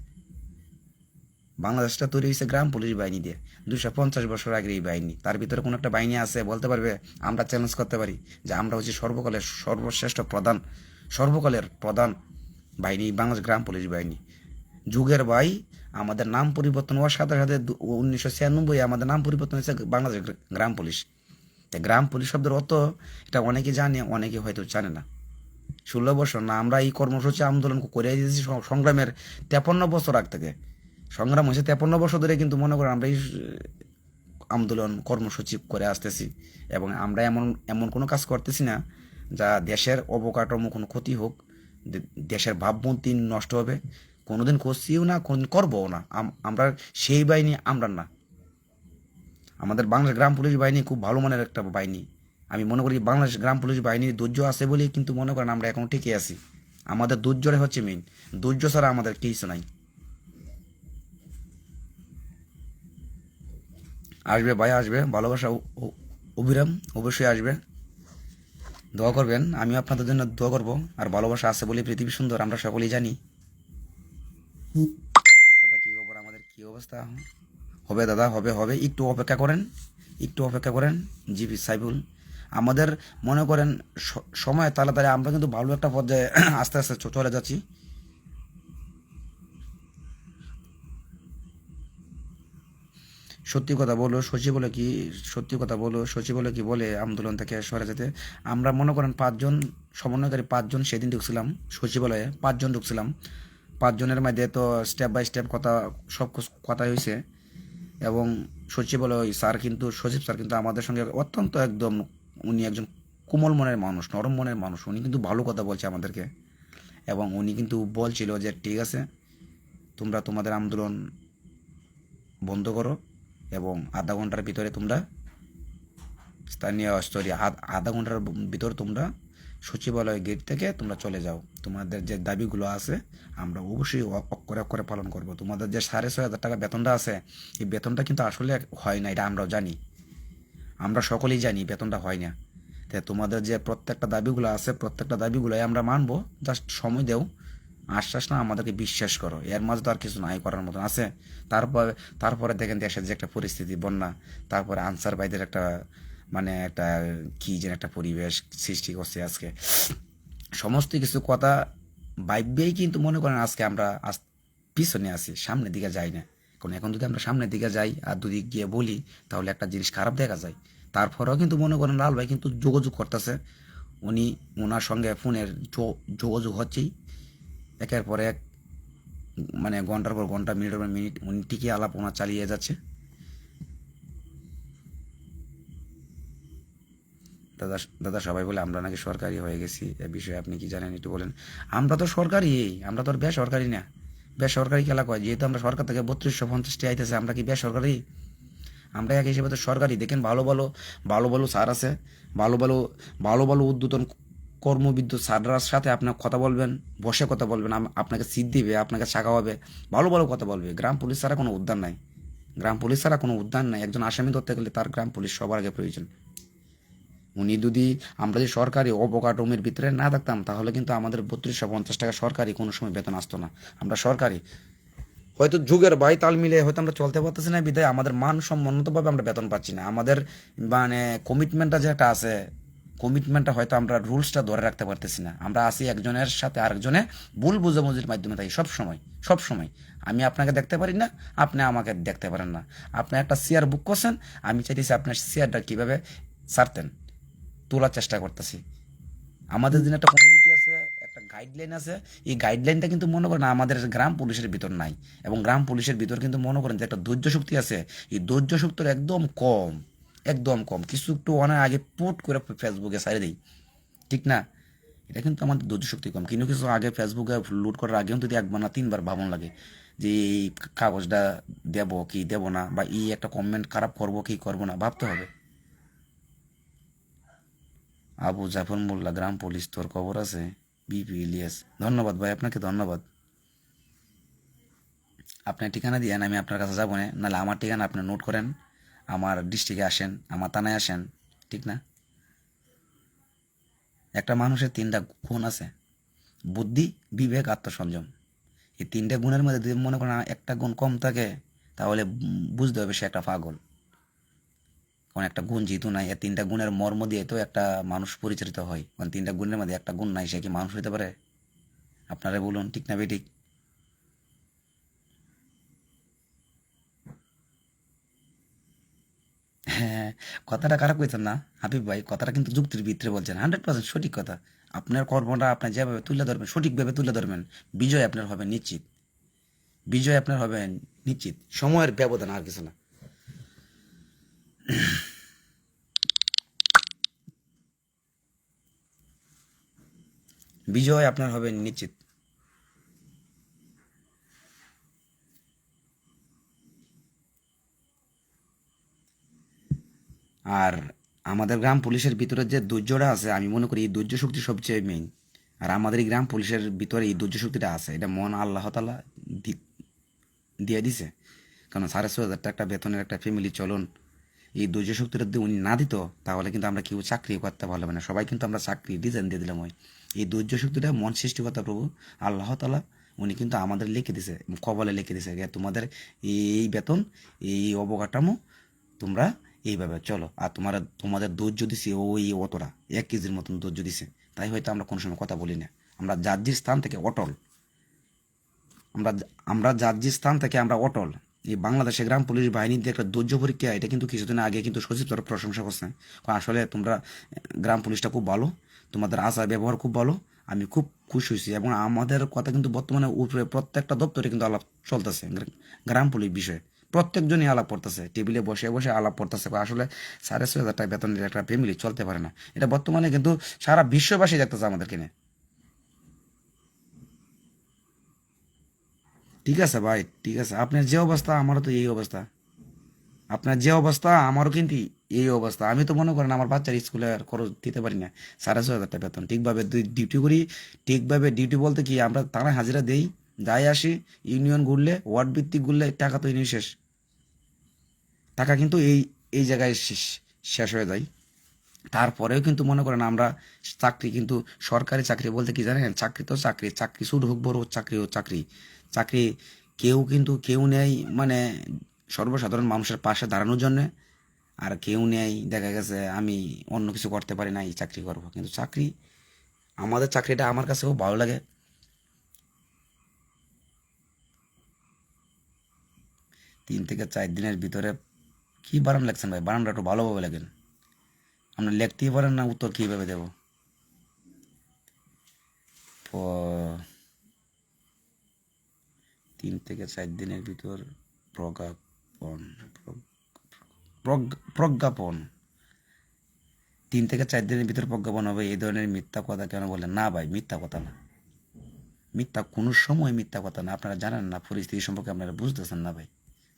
বাংলাদেশটা তৈরি হয়েছে গ্রাম পুলিশ বাহিনী দিয়ে। 250 বছর আগের এই বাহিনী, তার ভিতরে কোনো একটা বাহিনী আছে বলতে পারবে? আমরা চ্যালেঞ্জ করতে পারি যে আমরা হচ্ছে সর্বকালের সর্বশ্রেষ্ঠ সর্বকালের প্রধান বাহিনী বাংলাদেশ গ্রাম পুলিশ বাহিনী। যুগের ভাই, আমাদের নাম পরিবর্তন হওয়ার সাথে সাথে 1996 আমাদের নাম পরিবর্তন হয়েছে বাংলাদেশ গ্রাম পুলিশ। তাই গ্রাম পুলিশ শব্দের অর্থ, এটা অনেকে জানে, অনেকে হয়তো জানে না। 16 বছর না, আমরা এই কর্মসূচি আন্দোলন করে দিয়েছি সংগ্রামের 53 বছর আগ থেকে। সংগ্রাম হয়েছে 53 বছর ধরে, কিন্তু মনে করেন আমরা এই আন্দোলন কর্মসূচি করে আসতেছি, এবং আমরা এমন এমন কোনো কাজ করতেছি না যা দেশের অবকাঠামো কোনো ক্ষতি হোক, দেশের ভাবমূর্তি নষ্ট হবে, কোনোদিন করছিও না, কোনোদিন করবও না। আমরা সেই বাহিনী আমরা না। আমাদের বাংলাদেশ গ্রাম পুলিশ বাহিনী খুব ভালো মানের একটা বাহিনী। আমি মনে করি বাংলাদেশ গ্রাম পুলিশ বাহিনীর ধৈর্য আছে বলেই কিন্তু মনে করেন আমরা এখন ঠিকই আছি। আমাদের ধৈর্যটাই হচ্ছে মেইন, ধৈর্য ছাড়া আমাদের কিছু নাই। আসবে ভাই, আসবে, ভালোবাসা অবিরাম, অবশ্যই আসবে। দোয়া করবেন, আমিও আপনাদের জন্য দোয়া করব। আর ভালোবাসা আছে বলে পৃথিবী সুন্দর, আমরা সকলেই জানি। দাদা কি খবর, আমাদের কি অবস্থা? হবে দাদা, হবে হবে, একটু অপেক্ষা করেন, একটু অপেক্ষা করেন। জিপি সাইফুল, আমাদের মনে করেন সময় তাড়াতাড়ি আমরা কিন্তু ভালো একটা পর্যায়ে আস্তে আস্তে চলে যাচ্ছি। সত্যি কথা বলো সচিব বলে কি, সত্যি কথা বলো সচিব বলে কি বলে আন্দোলন থেকে সরে যেতে। আমরা মনে করেন 5 জন সমন্বয়কারী, 5 জন সেদিন ঢুকছিলাম সচিবালয়ে, 5 জন ঢুকছিলাম। 5 জনের মধ্যে তো স্টেপ বাই স্টেপ কথা, সব কথাই হয়েছে। এবং সচিবালয় স্যার কিন্তু, সচিব স্যার কিন্তু আমাদের সঙ্গে অত্যন্ত একদম, উনি একজন কোমল মনের মানুষ, নরম মনের মানুষ, উনি কিন্তু ভালো কথা বলছে আমাদেরকে। এবং উনি কিন্তু বলছিল যে ঠিক আছে, তোমরা তোমাদের আন্দোলন বন্ধ করো এবং আধা ঘন্টার ভিতরে তোমরা স্থানীয় সরি আধা ঘন্টার ভিতর তোমরা সচিবালয় গেট থেকে তোমরা চলে যাও। তোমাদের যে দাবিগুলো আছে আমরা অবশ্যই অক্ষরে অক্ষরে পালন করব। তোমাদের যে 6,500 টাকা বেতনটা আছে, এই বেতনটা কিন্তু আসলে হয় না, এটা আমরাও জানি, আমরা সকলেই জানি বেতনটা হয় না। তাই তোমাদের যে প্রত্যেকটা দাবিগুলো আছে, প্রত্যেকটা দাবিগুলোই আমরা মানবো, জাস্ট সময় দেও, আশ্বাস না, আমাদেরকে বিশ্বাস করো। এর মাঝে তো আর কিছু নাই করার মতন আছে। তারপরে তারপরে দেখেন দেশের যে একটা পরিস্থিতি, বন্যা, তারপরে আনসার ভাইদের একটা মানে একটা কি যেন একটা পরিবেশ সৃষ্টি করছে আজকে। সমস্ত কিছু কথা ভাববেই কিন্তু মনে করেন আজকে আমরা পিছনে আছি, সামনের দিকে যাই না। কারণ এখন যদি আমরা সামনের দিকে যাই আর দুদিক গিয়ে বলি, তাহলে একটা জিনিস খারাপ দেখা যায়। তারপরেও কিন্তু মনে করেন লাল ভাই কিন্তু যোগাযোগ করতেছে, উনি ওনার সঙ্গে ফোনের যোগাযোগ হচ্ছেই একের পর এক, মানে ঘন্টার পর ঘন্টা, মিনিটের পর মিনিট উনি ঠিকই আলাপ ওনার চালিয়ে যাচ্ছে। দাদা, দাদা সবাই বলে আমরা নাকি সরকারি হয়ে গেছি, এ বিষয়ে আপনি কি জানেন একটু বলেন। আমরা তো সরকারি, আমরা তো আর বেসরকারি না। বেসরকারি খেলা কয়, যেহেতু আমরা সরকার থেকে 3250 আইতেছে, আমরা কি বেসরকারি? আমরা এক হিসেবে তো সরকারি। দেখেন ভালো ভালো, ভালো ভালো স্যার আছে, ভালো ভালো, ভালো ভালো উদ্যতন কর্মবিদ্য স্যাররার সাথে আপনার কথা বলবেন, বসে কথা বলবেন, আপনাকে সিট দিবে, আপনাকে চাকা হবে, ভালো ভালো কথা বলবে। গ্রাম পুলিশ ছাড়া কোনো উদ্যান নাই, গ্রাম পুলিশ ছাড়া কোনো উদ্যান নাই। একজন আসামি ধরতে গেলে তার গ্রাম পুলিশ সবার আগে প্রয়োজন। উনি যদি, আমরা যদি সরকারি অবকাঠামোর ভিতরে না থাকতাম, তাহলে কিন্তু আমাদের 3250 টাকা সরকারি কোনো সময় বেতন আসতো না। আমরা সরকারি, হয়তো যুগের বাই তাল মিলে হয়তো আমরা চলতে পারতেছি না, বিধায় আমাদের মানসম্মতভাবে আমরা বেতন পাচ্ছি না। আমাদের মানে কমিটমেন্টটা যে একটা আছে, কমিটমেন্টটা হয়তো আমরা রুলসটা ধরে রাখতে পারতেছি না। আমরা আসি একজনের সাথে আরেকজনে ভুল বুঝাবুঝির মাধ্যমে থাকি সব সময়, সব সময়। আমি আপনাকে দেখতে পারি না, আপনি আমাকে দেখতে পারেন না। আপনি একটা চেয়ার বুক করছেন, আমি চাইতেছি আপনার চেয়ারটা কীভাবে ছাড়তেন, তোলার চেষ্টা করতেছি। আমাদের দিন একটা কমিউনিটি আছে, একটা গাইডলাইন আছে, এই গাইডলাইনটা কিন্তু মনে করেন আমাদের গ্রাম পুলিশের ভিতর নাই। এবং গ্রাম পুলিশের ভিতর কিন্তু মনে করেন যে একটা ধৈর্য শক্তি আছে, এই ধৈর্য শক্তির একদম কম, একদম কম। কিছু একটু অনেক আগে পোস্ট করে ফেসবুকে ছাড়ে দিই, ঠিক না? এটা কিন্তু আমাদের ধৈর্য শক্তি কম। কিন্তু কিছু আগে ফেসবুকে লুট করার আগেও যদি 1 বার না 3 বার ভাবন লাগে যে এই কাগজটা দেব কি দেব না, বা এই একটা কমেন্ট খারাপ করব কি করব না, ভাবতে হবে। আবু জাফর মোল্লা, গ্রাম পুলিশ, তোর খবর আছে? বিপি ইলিয়াস, ধন্যবাদ ভাই, আপনাকে ধন্যবাদ। আপনার ঠিকানা দিয়েন, আমি আপনার কাছে যাবো না, নাহলে আমার ঠিকানা আপনি নোট করেন, আমার ডিস্ট্রিক্টে আসেন, আমার থানায় আসেন, ঠিক না? একটা মানুষের 3টা গুণ আছে: বুদ্ধি, বিবেক, আত্মসংযম। এই 3টে গুণের মধ্যে যদি মনে করেন একটা গুণ কম থাকে, তাহলে বুঝতে হবে সে একটা পাগল। কারণ একটা গুণ যেহেতু নাই, এই 3টা গুণের মর্ম দিয়ে তো একটা মানুষ পরিচালিত হয়। কারণ 3টা গুণের মধ্যে একটা গুণ নাই, সে কি মানুষ হইতে পারে? আপনারা বলুন, ঠিক না বেঠিক? হ্যাঁ, কথাটা খারাপ কইতেন না হাবিব ভাই, কথাটা কিন্তু যুক্তির ভিতরে বলছেন, 100% সঠিক কথা। আপনার কর্মটা আপনি যেভাবে তুলে ধরবেন, সঠিকভাবে তুলে ধরবেন, বিজয় আপনার হবে নিশ্চিত, বিজয় আপনার হবে নিশ্চিত। সময়ের ব্যবধান, আর কিছু না। বিজয় আপনার হবে নিশ্চিত। আর আমাদের গ্রাম পুলিশের ভিতরে যে ধৈর্যটা আছে, আমি মনে করি এই ধৈর্য শক্তি সবচেয়ে মেইন। আর আমাদের এই গ্রাম পুলিশের ভিতরে এই ধৈর্য শক্তিটা আছে, এটা মন আল্লাহ তাআলা দিয়ে দিছে। কারণ 6,500 একটা বেতনের একটা ফ্যামিলি চলন, এই ধৈর্য শক্তিটা যদি উনি না দিত, তাহলে কিন্তু আমরা কেউ চাকরি করতে পারলাম না। সবাই কিন্তু আমরা চাকরি ডিজাইন দিয়ে দিলাম। হয় এই ধৈর্য শক্তিটা মন সৃষ্টিকর্তা প্রভু আল্লাহ তাআলা উনি কিন্তু আমাদের লিখে দিছে, কবলে লিখে দিছে যে তোমাদের এই বেতন, এই অবকাঠামো, তোমরা এইভাবে চলো। আর তোমাদের ধৈর্য দিছে ওই অতটা 1 কেজির মতন ধৈর্য দিছে, তাই হয়তো আমরা কোনো সময় কথা বলি না। আমরা জার্জির স্থান থেকে অটল, আমরা আমরা জার্জির স্থান থেকে আমরা অটল। এই বাংলাদেশে গ্রাম পুলিশ বাহিনীর যে একটা ধৈর্য পরীক্ষা, এটা কিন্তু কিছুদিন আগে কিন্তু সচিব স্যার প্রশংসা করছেন। আসলে তোমরা গ্রাম পুলিশটা খুব ভালো, তোমাদের আচার ব্যবহার খুব ভালো, আমি খুব খুশি হয়েছি। এবং আমাদের কথা কিন্তু বর্তমানে উপরে প্রত্যেকটা দপ্তরে কিন্তু আলাপ চলতেছে গ্রাম পুলিশ বিষয়ে, প্রত্যেকজনই আলাপ করতেছে, টেবিলে বসে বসে আলাপ করতেছে। আসলে 6,500 টাকা বেতনের একটা ফ্যামিলি চলতে পারে না, এটা বর্তমানে কিন্তু সারা বিশ্ববাসী দেখতেছে আমাদেরকে নিয়ে। ঠিক আছে ভাই, ঠিক আছে, আপনার যে অবস্থা আমারও তো এই অবস্থা, আপনার যে অবস্থা আমারও কিন্তু এই অবস্থা। আমি তো মনে করেন আমার বাচ্চার স্কুলে আর খরচ দিতে পারি না, 6,500 টাকা বেতন, ঠিকভাবে ডিউটি করি। ঠিকভাবে ডিউটি বলতে কি, আমরা থানায় হাজিরা দেই, যাই আসি, ইউনিয়ন ঘুরলে, ওয়ার্ড ভিত্তিক ঘুরলে টাকা তো এনে শেষ, টাকা কিন্তু এই এই জায়গায় শেষ হয়ে যায়। তারপরেও কিন্তু মনে করেন আমরা চাকরি কিন্তু, সরকারি চাকরি বলতে কি জানেন, চাকরি তো চাকরি, চাকরি ছোট হোক বড় হোক, চাকরি হোক চাকরি, চাকরি কেউ কিন্তু কেউ নেই মানে সর্বসাধারণ মানুষের পাশে দাঁড়ানোর জন্য। আর কেউ নেই দেখা গেছে আমি অন্য কিছু করতে পারি না, এই চাকরি করবো। কিন্তু চাকরি, আমাদের চাকরিটা আমার কাছে খুব ভালো লাগে। 3 থেকে 4 দিনের ভিতরে কি বানান লাগছেন ভাই, বানানটা একটু ভালোভাবে লাগেন। আপনি লিখতেই পারেন না, উত্তর কীভাবে দেবো? প- 3 থেকে 4 দিনের ভিতর প্রজ্ঞাপন, প্রজ্ঞাপন 3 থেকে 4 দিনের ভিতর প্রজ্ঞাপন হবে, এই ধরনের মিথ্যা কথা কেন বলেন? না ভাই, মিথ্যা কথা না, মিথ্যা কোনো সময় মিথ্যা কথা না। আপনারা জানেন না পরিস্থিতি সম্পর্কে, আপনারা বুঝতেছেন না ভাই।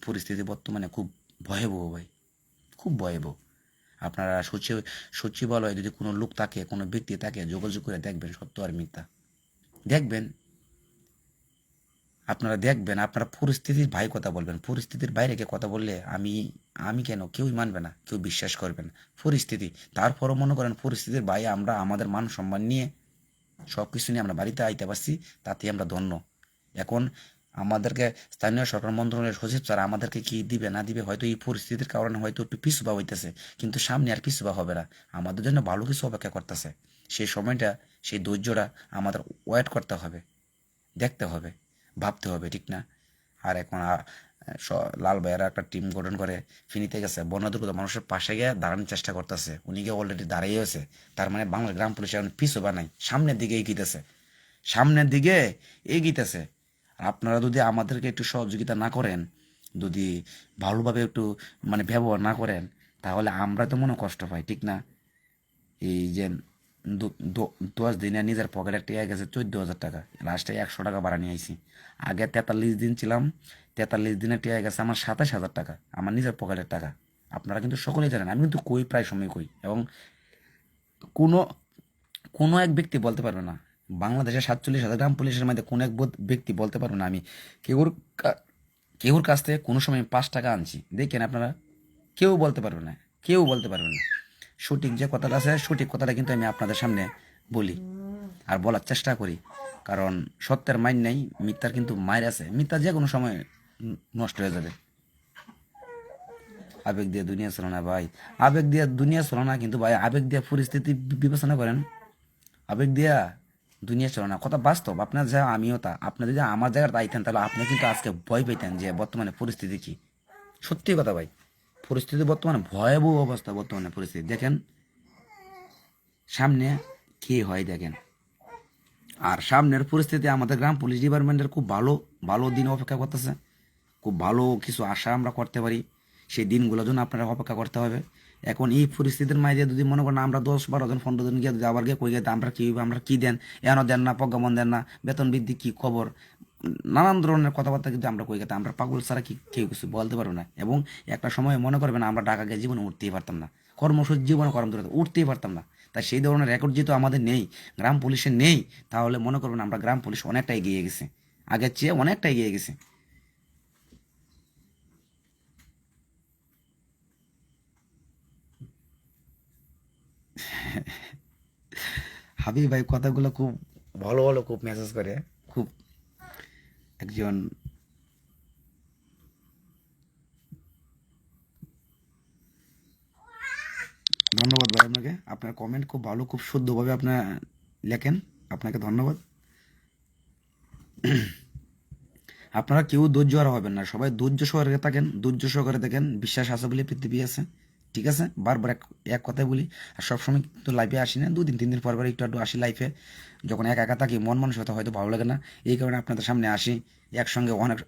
পরিস্থিতি বর্তমানে খুব ভয়াবহ ভাই, খুব ভয়াবহ। আপনারা সচিবালয়ে যদি কোনো লোক থাকে, কোনো ব্যক্তি থাকে, যোগাযোগ করে দেখবেন সত্য আর মিথ্যা দেখবেন। আপনারা দেখবেন, আপনারা পরিস্থিতির ভাই কথা বলবেন, পরিস্থিতির বাইরে কে কথা বললে আমি আমি কেন, কেউই মানবে না, কেউ বিশ্বাস করবে না। পরিস্থিতি, তারপরও মনে করেন পরিস্থিতির ভাই আমরা আমাদের মান সম্মান নিয়ে সব কিছু নিয়ে আমরা বাড়িতে আইতে পারছি, তাতে আমরা ধন্য। এখন আমাদেরকে স্থানীয় সরকার মন্ত্রণালয়ের সচিব স্যার আমাদেরকে কি দিবে না দিবে, হয়তো এই পরিস্থিতির কারণে হয়তো একটু পিছুপা হইতেছে, কিন্তু সামনে আর পিছুপা হবে না, আমাদের জন্য ভালো কিছু অপেক্ষা করতেছে। সেই সময়টা, সেই ধৈর্যটা আমাদের ওয়েট করতে হবে, দেখতে হবে, ভাবতে হবে, ঠিক না? আর এখন লাল ভাইয়েরা একটা টিম গঠন করে ফিনিতে গেছে, বন্যা দুর্গত মানুষের পাশে গিয়ে দাঁড়ানোর চেষ্টা করতেছে, উনি গিয়ে অলরেডি দাঁড়িয়েছে। তার মানে বাংলা গ্রাম পুলিশ এখন পিছু বা নাই, সামনের দিকে এগিয়েছে, সামনের দিকে এগিয়েছে। আর আপনারা যদি আমাদেরকে একটু সহযোগিতা না করেন, যদি ভালোভাবে একটু মানে ব্যবহার না করেন, তাহলে আমরা তো মনে কষ্ট পাই, ঠিক না? এই যে 10 দিনে নিজের পকেটে টেয়া গেছে 14,000 টাকা, লাস্টে 100 টাকা ভাড়া নিয়ে আইছি। আগে 43 দিন ছিলাম, 43 দিনে টেয়া গেছে আমার 27,000 টাকা, আমার নিজের পকেটের টাকা। আপনারা কিন্তু সকলেই জানেন, আমি কিন্তু কই, প্রায় সময় কই। এবং কোনো কোনো এক ব্যক্তি বলতে পারবে না, বাংলাদেশের 47,000 গ্রাম পুলিশের মধ্যে কোনো এক ব্যক্তি বলতে পারবে না আমি কেউর কেউর কাছ থেকে কোনো সময় 5 টাকা আনছি, দেখেন আপনারা, কেউ বলতে পারবে না, কেউ বলতে পারবে না। সঠিক যে কথাটা আছে, সঠিক কথাটা কিন্তু আমি আপনাদের সামনে বলি আর বলার চেষ্টা করি। কারণ সত্যের মাইর নেই, মিথ্যার কিন্তু মায়ের আছে, মিথ্যা যে কোনো সময় নষ্ট হয়ে যাবে। আবেগ দিয়ে দুনিয়া চলো না ভাই, আবেগ দিয়ে দুনিয়া চলো না, কিন্তু ভাই আবেগ দিয়ে পরিস্থিতি বিবেচনা করেন, আবেগ দিয়া দুনিয়া চলে না, কথা বাস্তব। আপনার যা আমিও তা, আপনি যদি আমার জায়গাটা আইতেন তাহলে আপনি কিন্তু আজকে ভয় পেতেন যে বর্তমানে পরিস্থিতি কি। সত্যি কথা ভাই, পরিস্থিতি বর্তমানে ভয়াবহ অবস্থা, বর্তমানে পরিস্থিতি দেখেন সামনে কি হয় দেখেন। আর সামনের পরিস্থিতি আমাদের গ্রাম পুলিশ ডিপার্টমেন্টের খুব ভালো ভালো দিন অপেক্ষা করতেছে, খুব ভালো কিছু আশা আমরা করতে পারি, সেই দিনগুলোর জন্য আপনারা অপেক্ষা করতে হবে। এখন এই পরিস্থিতির মাঝে যদি মনে করেন আমরা 10-12 জন 15 জন গিয়ে যদি আবার গিয়ে কই গেতে আমরা কি হইবো, আমরা কি দেন, এনও দেন না, প্রজ্ঞাপন দেন না, বেতন বৃদ্ধি কি খবর, নানান ধরনের কথাবার্তা কিন্তু আমরা কই গেতে, আমরা পাগল ছাড়া কি কেউ কিছু বলতে পারবো না। এবং একটা সময় মনে করবেন আমরা ঢাকা গিয়ে জীবনে উঠতেই পারতাম না, কর্মসূচি জীবনে কর্ম উঠতেই পারতাম না। তাই সেই ধরনের রেকর্ড যেহেতু আমাদের নেই, গ্রাম পুলিশের নেই, তাহলে মনে করবেন আমরা গ্রাম পুলিশ অনেকটা এগিয়ে গেছে, আগের চেয়ে অনেকটা এগিয়ে গেছে। হাবিব ভাই কথাগুলো খুব ভালো ভালো, খুব মেসেজ করে, খুব একজন ধন্যবাদ ভাই আপনাকে, আপনার কমেন্ট খুব ভালো, খুব শুদ্ধভাবে আপনার লেখেন, আপনাকে ধন্যবাদ। আপনারা কেউ ধৈর্য হারা হবেন না, সবাই ধৈর্য সহকারে থাকেন, ধৈর্য সহকারে দেখেন, বিশ্বাস আছে বলে পৃথিবী আছে, ঠিক আছে? বারবার এক এক কথাই বলি। আর সবসময় তো লাইফে আসি না, 2 দিন 3 দিন পর পর একটু একটু আসি লাইফে, যখন একা একা থাকি মন মানসিকতা হয়তো ভালো লাগে না, এই কারণে আপনাদের সামনে আসি। একসঙ্গে অনেক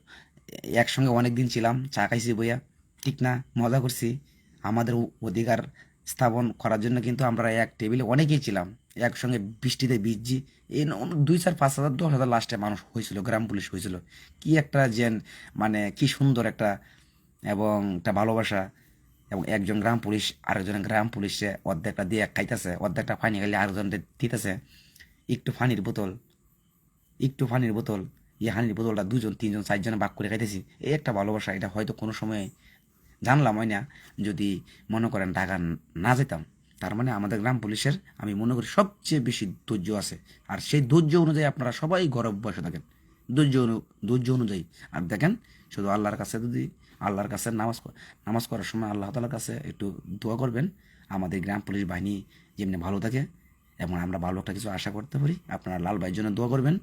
একসঙ্গে অনেক দিন ছিলাম, চা খাইছি বইয়া, ঠিক না? মজা করছি। আমাদের অধিকার স্থাপন করার জন্য কিন্তু আমরা এক টেবিলে অনেকেই ছিলাম, একসঙ্গে বৃষ্টিতে ভিজছি। এই 2 4 5 হাজার 10 হাজার লাস্টে মানুষ হয়েছিল, গ্রাম পুলিশ হয়েছিল। কি একটা জেন, মানে কি সুন্দর একটা, এবং একটা ভালোবাসা। এবং একজন গ্রাম পুলিশ আরেকজন গ্রাম পুলিশে অর্ধেকটা দিয়ে খাইতেছে, অর্ধেকটা পানি খাইলে আরেকজন দিতেছে একটু পানির বোতল, একটু পানির বোতল। এই পানির বোতলটা 2 জন 3 জন 4 জনে ভাগ করে খাইতেছি। এই একটা ভালোবাসা, এটা হয়তো কোনো সময় জানলাম হয় না যদি মনে করেন ঢাকা না যেতাম। তার মানে আমাদের গ্রাম পুলিশের আমি মনে করি সবচেয়ে বেশি ধৈর্য আছে। আর সেই ধৈর্য অনুযায়ী আপনারা সবাই ঘরে বসে থাকেন, ধৈর্য অনুযায়ী। আর দেখেন, শুধু আল্লাহর কাছে যদি আল্লাহর কাছে নামাজ করার সময় আল্লাহ তাআলার কাছে একটু দোয়া করবেন, আমাদের গ্রাম পুলিশ বাহিনী যেমনি ভালো থাকে এবং আমরা ভালো একটা কিছু আশা করতে পারি। আপনারা লাল ভাইয়ের জন্য দোয়া করবেন।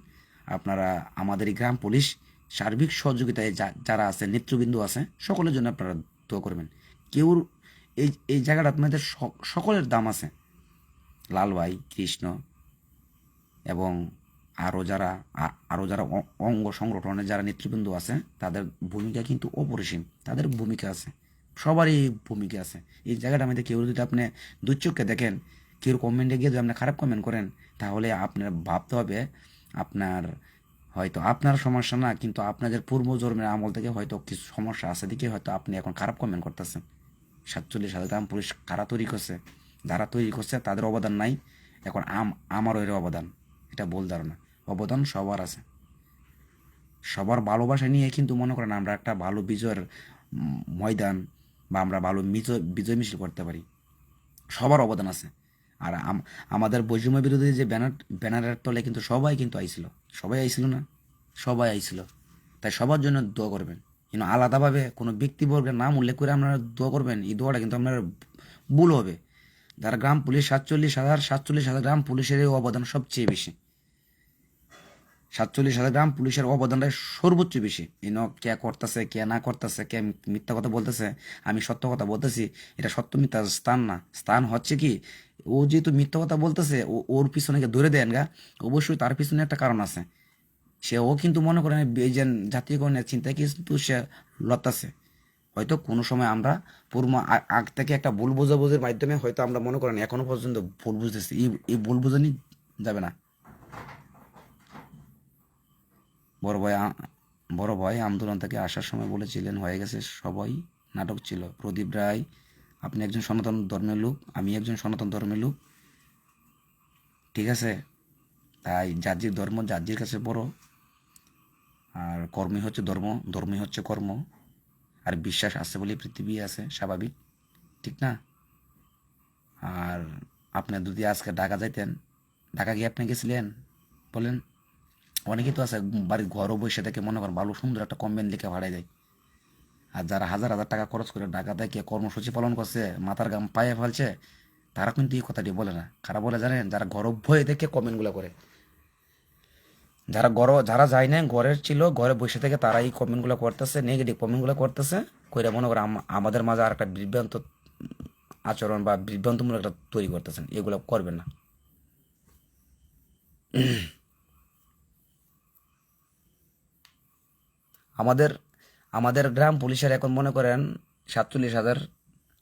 আপনারা আমাদের এই গ্রাম পুলিশ সার্বিক সহযোগিতায় যারা আছে, নেতৃবৃন্দ আছে, সকলের জন্য আপনারা দোয়া করবেন। কেউ এই এই জায়গাটা আপনাদের সকলের দাম আছে, লাল ভাই, কৃষ্ণ এবং আরও যারা অঙ্গ সংগঠনের যারা নেতৃবৃন্দ আছে, তাদের ভূমিকা কিন্তু অপরিসীম, তাদের ভূমিকা আছে, সবারই ভূমিকা আছে। এই জায়গাটা আমাদের কেউ যদি আপনি দুচক্ষে দেখেন, কেউ কমেন্টে গিয়ে যদি আপনি খারাপ কমেন্ট করেন, তাহলে আপনার ভাবতে হবে আপনার হয়তো আপনার সমস্যা না, কিন্তু আপনাদের পূর্বজন্মের আমল থেকে হয়তো কিছু সমস্যা আছে, দিকে হয়তো আপনি এখন খারাপ কমেন্ট করতেছেন। 47,000 গ্রাম পুলিশ কারা তৈরি করছে, যারা তৈরি করছে তাদের অবদান নাই, এখন আমারও এর অবদান, এটা ভুল ধারণা। অবদান সবার আছে, সবার ভালোবাসা নিয়ে কিন্তু মনে করেন আমরা একটা ভালো বিজয়ের ময়দান বা আমরা ভালো বিজয় মিছিল করতে পারি, সবার অবদান আছে। আর আমাদের বৈষম্য বিরোধী যে ব্যানারের তলে কিন্তু সবাই কিন্তু আইছিল, সবাই আইছিল না, সবাই আইছিল। তাই সবার জন্য দোয়া করবেন, কিন্তু আলাদাভাবে কোনো ব্যক্তিবর্গের নাম উল্লেখ করে আপনারা দোয়া করবেন, এই দোয়াটা কিন্তু আপনার ভুল হবে। যারা গ্রাম পুলিশ 47,000 গ্রাম পুলিশের অবদান সবচেয়ে বেশি, 47,000 গ্রাম পুলিশের অবদানটা সর্বোচ্চ বেশি। কে করতেছে কে না করতেছে, কে মিথ্যা কথা বলতেছে, আমি সত্য কথা বলতেছি, এটা সত্য মিথ্যা স্থান না। স্থান হচ্ছে কি, ও যেহেতু মিথ্যা কথা বলতেছে, ওর পিছনে ধরে দেন গা, অবশ্যই তার পিছনে একটা কারণ আছে। ও কিন্তু মনে করেন এই যে জাতীয়করণের চিন্তায় কিন্তু সে লতাছে। হয়তো কোনো সময় আমরা আগ থেকে একটা ভুল বোঝাবুঝির মাধ্যমে হয়তো আমরা মনে করেন এখনো পর্যন্ত ভুল বুঝতেছি, এই ভুল বোঝানি যাবে না। বড় ভাই বড় ভাই আন্দোলন থেকে আসার সময় বলেছিলেন হয়ে গেছে সবাই নাটক ছিল। প্রদীপ রায়, আপনি একজন সনাতন ধর্মের লোক, আমি একজন সনাতন ধর্মের লোক, ঠিক আছে? তাই জাতির ধর্ম জাতির কাছে বড়, আর কর্মই হচ্ছে ধর্ম, ধর্মই হচ্ছে কর্ম। আর বিশ্বাস আছে বলে পৃথিবী আছে, স্বাভাবিক, ঠিক না? আর আপনি যদি আজকে ঢাকা যাইতেন, ঢাকা গিয়ে আপনি গেছিলেন বলেন? অনেকেই তো আছে বাড়ির ঘরও বসে থেকে মনে করেন ভালো সুন্দর একটা কমবেন লিখে ভাড়ায় দেয়। আর যারা হাজার হাজার টাকা খরচ করে ঢাকা থেকে কর্মসূচি পালন করছে, মাথার গাম পায়ে ফেলছে, তারা কিন্তু এই কথাটি বলে না। কারা বলে জানেন? যারা ঘর ভয়ে দেখে কমেন্টগুলো করে, যারা যায় না ঘরের ছিল, ঘরে বসে থেকে তারা এই কমেন্টগুলো করতেছে, নেগেটিভ কমেন্টগুলো করতেছে, কইরা মনে করে আমাদের মাঝে আর একটা বিভ্রান্ত আচরণ বা বিভ্রান্তমূলক একটা তৈরি করতেছেন। এগুলো করবেন না। আমাদের আমাদের গ্রাম পুলিশের এখন মনে করেন 47,000,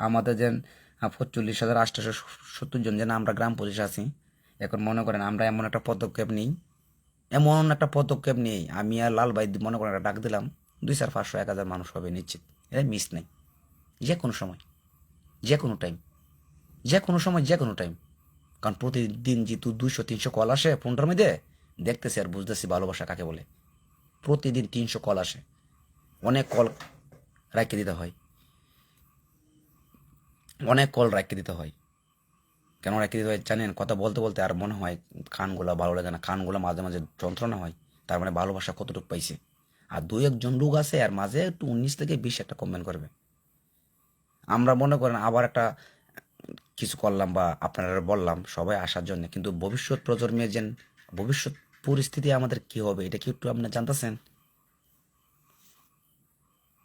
আমাদের যেন 45,870 জন যেন আমরা গ্রাম পুলিশ আছি। এখন মনে করেন আমরা এমন একটা পদক্ষেপ নিই, আমি আর লাল ভাই মনে করেন একটা ডাক দিলাম, 2 4 500 1,000 মানুষ হবে নিশ্চিত, এটা মিস নেই। যে কোনো সময়, যে কোনো টাইম, যে কোনো সময়, যে কোনো টাইম। কারণ প্রতিদিন যেহেতু 200 300 কল আসে ফোনটার মধ্যে, দেখতেছি আর বুঝতেছি ভালোবাসা কাকে বলে। প্রতিদিন 300 কল আসে, অনেক কল রাখিয়ে দিতে হয়, অনেক কল রাখিয়ে দিতে হয়। কেন রাখিয়ে দিতে হয় জানেন? কথা বলতে বলতে আর মনে হয় কানগুলো ভালো লাগে না, কানগুলো মাঝে মাঝে যন্ত্রণা হয়। তার মানে ভালোবাসা কতটুকু পাইছে। আর 2-1 জন লোক আছে এর মাঝে একটু 19 থেকে 20 একটা কমেন্ট করবে। আমরা মনে করেন আবার একটা কিছু করলাম বা আপনারা বললাম সবাই আসার জন্য, কিন্তু ভবিষ্যৎ প্রজন্মের যে ভবিষ্যৎ পরিস্থিতি আমাদের কি হবে এটা কি একটু আপনি জানতেছেন?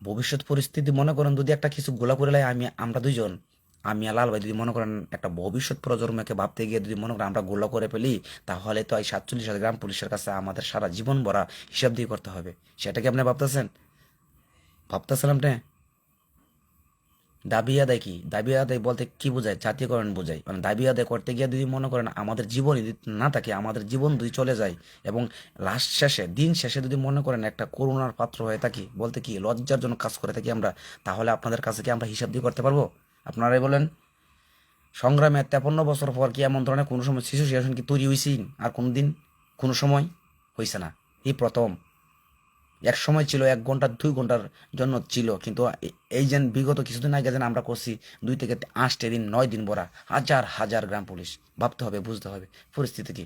ভবিষ্যৎ পরিস্থিতি মনে করেন যদি একটা কিছু গোলা করে লাই, আমরা দুইজন, আমি আর লাল ভাই যদি মনে করেন একটা ভবিষ্যৎ প্রজন্মকে ভাবতে গিয়ে যদি মনে করেন আমরা গোলা করে ফেলি, তাহলে তো এই 47,000 গ্রাম পুলিশের কাছে আমাদের সারা জীবন ভরা হিসাব দিয়ে করতে হবে। সেটা কি আপনি ভাবতেছেন আপনি? দাবি আদায় কি? দাবি আদায় বলতে কি বোঝায়? জাতীয়করণ বোঝায়। মানে দাবি আদায় করতে গিয়ে যদি মনে করেন আমাদের জীবনই যদি না থাকে, আমাদের জীবন যদি চলে যায় এবং লাস্ট শেষে দিন শেষে যদি মনে করেন একটা করুণার পাত্র হয়ে থাকি, বলতে কি লজ্জার জন্য কাজ করে থাকি আমরা, তাহলে আপনাদের কাছে কি আমরা হিসাব দিয়ে করতে পারবো? আপনারাই বলেন। সংগ্রামে 53 বছর পর কি এমন ধরনের কোনো সময় শিশু শাসন কি তৈরি হয়েছি? আর কোনো দিন কোনো সময় হয়েছে না, এই প্রথম। এক সময় ছিল 1 ঘন্টা 2 ঘন্টার জন্য ছিল, কিন্তু এই যে বিগত কিছুদিন আগে যেন আমরা করছি 2 থেকে 8 দিন 9 দিন ভরা হাজার হাজার গ্রাম পুলিশ। ভাবতে হবে, বুঝতে হবে পরিস্থিতি কি।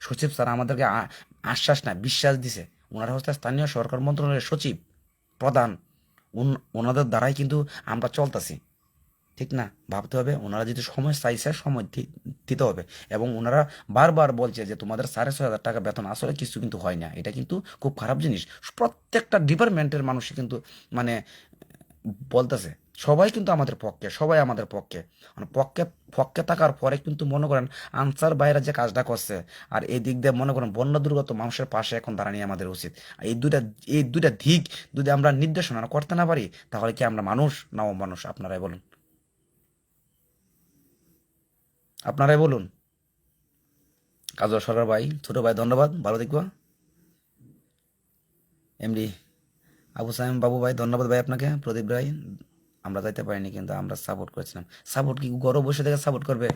সচিব স্যার আমাদেরকে আশ্বাস না বিশ্বাস দিছে, ওনারা হচ্ছে স্থানীয় সরকার মন্ত্রণালয়ের সচিব প্রধান, ওনাদের দ্বারাই কিন্তু আমরা চলতেছি, ঠিক না? ভাবতে হবে ওনারা যদি সময় চাইছে সময় দিতে হবে। এবং ওনারা বারবার বলছে যে তোমাদের 6,500 টাকা বেতন, আসলে কিছু কিন্তু হয় না, এটা কিন্তু খুব খারাপ জিনিস। প্রত্যেকটা ডিপার্টমেন্টের মানুষই কিন্তু মানে বলতেছে সবাই কিন্তু আমাদের পক্ষে, সবাই আমাদের পক্ষে, মানে পক্ষে পক্ষে থাকার পরে কিন্তু মনে করেন আনসার বাইরে যে কাজটা করছে, আর এই দিক দিয়ে মনে করেন বন্যা দুর্গত মানুষের পাশে এখন দাঁড়ানি আমাদের উচিত। এই দুইটা দিক যদি আমরা নির্দেশনা করতে না পারি, তাহলে কি আমরা মানুষ না মানুষ? আপনারাই বলুন। কাজল সরকার ভাই, ছোট ভাই, ধন্যবাদ, ভালো দেখবো। এমডি আবু সাইম বাবু ভাই, ধন্যবাদ ভাই আপনাকে। প্রদীপ ভাই, আমরা যাইতে পারিনি কিন্তু আমরা সাপোর্ট করেছিলাম। সাপোর্ট কি ঘরে বসে থেকে সাপোর্ট করবে?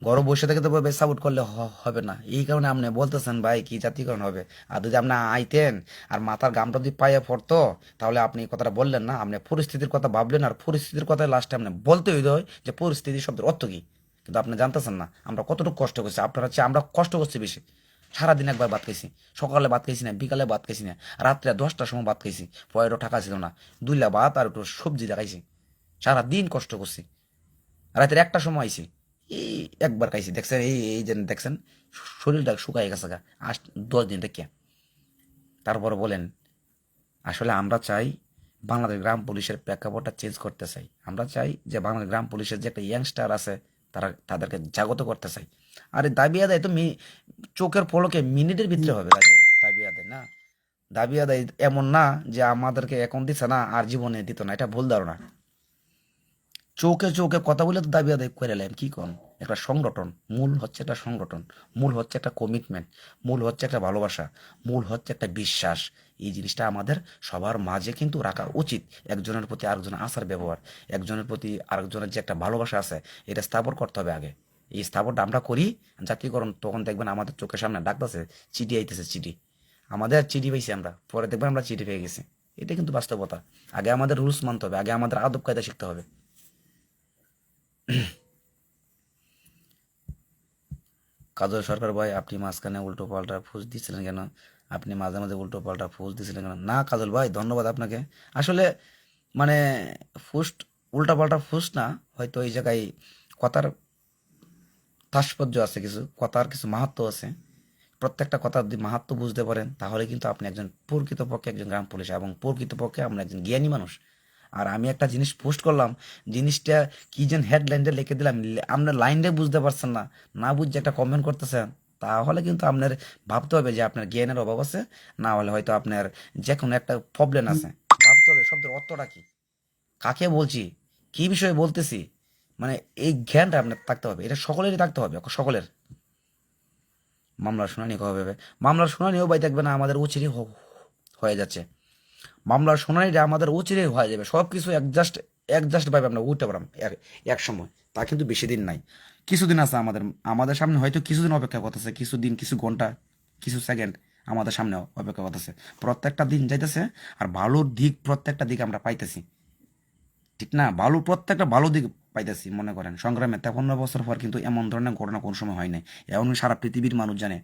ঘরে বসে থেকে তো ভাই সাপোর্ট করলে হবে না, এই কারণে আপনি বলতেছেন ভাই কি জাতীয়করণ হবে। আর যদি আপনি আইতেন আর মাথার গামটা যদি পায়ে পড়তো, তাহলে আপনি এই কথাটা বললেন না, আপনি পরিস্থিতির কথা ভাবলেন, আর পরিস্থিতির কথা লাস্টে আপনি বলতে হইতে হয় যে পরিস্থিতি শব্দের অর্থ কি। কিন্তু আপনি জানতেছেন না আমরা কতটুকু কষ্ট করছি, আপনারা চেয়ে আমরা কষ্ট করছি বেশি। সারাদিন একবার ভাত খাইছি, সকালে ভাত খাইছি না, বিকালে ভাত খাইছি না, রাত্রে 10টার সময় ভাত খাইছি, পয়েরও টাকা ছিল না, 2 লা ভাত আর একটু সবজি দেখাইছি, সারাদিন কষ্ট করছি। রাতের 1টার সময় আইছি, এই একবার খাইছি, দেখছেন এই এই যে দেখছেন শরীরটা শুকাই গেছে গা 8-10 দিন থেকে। তারপর বলেন, আসলে আমরা চাই বাংলাদেশ গ্রাম পুলিশের প্রেক্ষাপটটা চেঞ্জ করতে চাই। আমরা চাই যে বাংলাদেশ গ্রাম পুলিশের যে একটা ইয়াংস্টার আছে, তাদেরকে জাগত করতে চাই। আর এই দাবি আদায় তো চোখের পলকে মিনিটের ভিতরে হবে। দাবি আদায় না, দাবি আদায় এমন না যে আমাদেরকে এখন দিচ্ছে না আর জীবনে দিত না, এটা ভুল ধারণা। চোখে চোখে কথা বলে তো দাবি আদায় করে এলাম কি কোন? একটা সংগঠন, মূল হচ্ছে একটা সংগঠন, মূল হচ্ছে একটা কমিটমেন্ট, মূল হচ্ছে একটা ভালোবাসা, মূল হচ্ছে একটা বিশ্বাস। এই জিনিসটা আমাদের সবার মাঝে কিন্তু রাখা উচিত। একজনের প্রতি আরেকজনের আচার ব্যবহার, একজনের প্রতি আরেকজনের যে একটা ভালোবাসা আছে, এটা স্থাপন করতে হবে আগে। এই স্থাপনটা আমরা করি জাতীয়করণ, তখন দেখবেন আমাদের চোখের সামনে ডাকতেছে, চিঠি আইতেছে, চিঠি আমাদের চিঠি পাইছি আমরা, পরে দেখবেন আমরা চিঠি পেয়ে গেছি। এটা কিন্তু বাস্তবতা। আগে আমাদের রুলস মানতে হবে, আগে আমাদের আদব কায়দা শিখতে হবে। কাজল সরকার ভাই, আপনি মাঝখানে উল্টো পাল্টা ফুস দিচ্ছিলেন কেন? আপনি মাঝে মাঝে উল্টো পাল্টা ফুস দিচ্ছিলেন কেন? না কাজল ভাই, ধন্যবাদ আপনাকে। আসলে মানে ফুস, উল্টা পাল্টা ফুস না, হয়তো এই জায়গায় কথার তাৎপর্য আছে, কিছু কথার কিছু মাহাত্ম্য আছে। প্রত্যেকটা কথা যদি মাহাত্ম্য বুঝতে পারেন, তাহলে কিন্তু আপনি একজন প্রকৃতপক্ষে একজন গ্রাম পুলিশ, এবং প্রকৃতপক্ষে আমরা একজন জ্ঞানী মানুষ। আর আমি একটা জিনিস পোস্ট করলাম, জিনিসটা কি যেন হেডলাইনটা লিখে দিলাম, আপনার লাইনটাই বুঝতে পারছেন না, না বুঝে একটা কমেন্ট করতেছেন, তাহলে কিন্তু আপনার ভাবতে হবে যে আপনার জ্ঞানের অভাব আছে, না হলে হয়তো আপনার যে কোনো একটা প্রবলেম আছে। ভাবতে হবে শব্দের অর্থটা কি, কাকে বলছি, কি বিষয়ে বলতেছি, মানে এই জ্ঞানটা আপনার থাকতে হবে, এটা সকলেরই থাকতে হবে, সকলের। মামলার শুনানি কবে হবে? মামলার শুনানিও ভাই দেখবে না আমাদের উচিরই হয়ে যাচ্ছে। মামলার শুনানিটা আমাদের উচিরই হয়ে যাবে, সব কিছু অ্যাডজাস্ট ভাবে আমরা উঠতে পারলাম এক সময়। তা কিন্তু বেশি দিন নাই, কিছুদিন আছে আমাদের আমাদের সামনে, হয়তো কিছুদিন অপেক্ষা করতেছে, কিছুদিন, কিছু ঘন্টা, কিছু সেকেন্ড আমাদের সামনে অপেক্ষা করতেছে। প্রত্যেকটা দিন যাইতেছে, আর ভালোর দিক প্রত্যেকটা দিক আমরা পাইতেছি, ঠিক না? প্রত্যেকটা ভালো দিক পাইতেছি। মনে করেন সংগ্রামে 53 বছর পর কিন্তু এমন ধরনের ঘটনা কোন সময় হয় নাই, এমন সারা পৃথিবীর মানুষ জানে।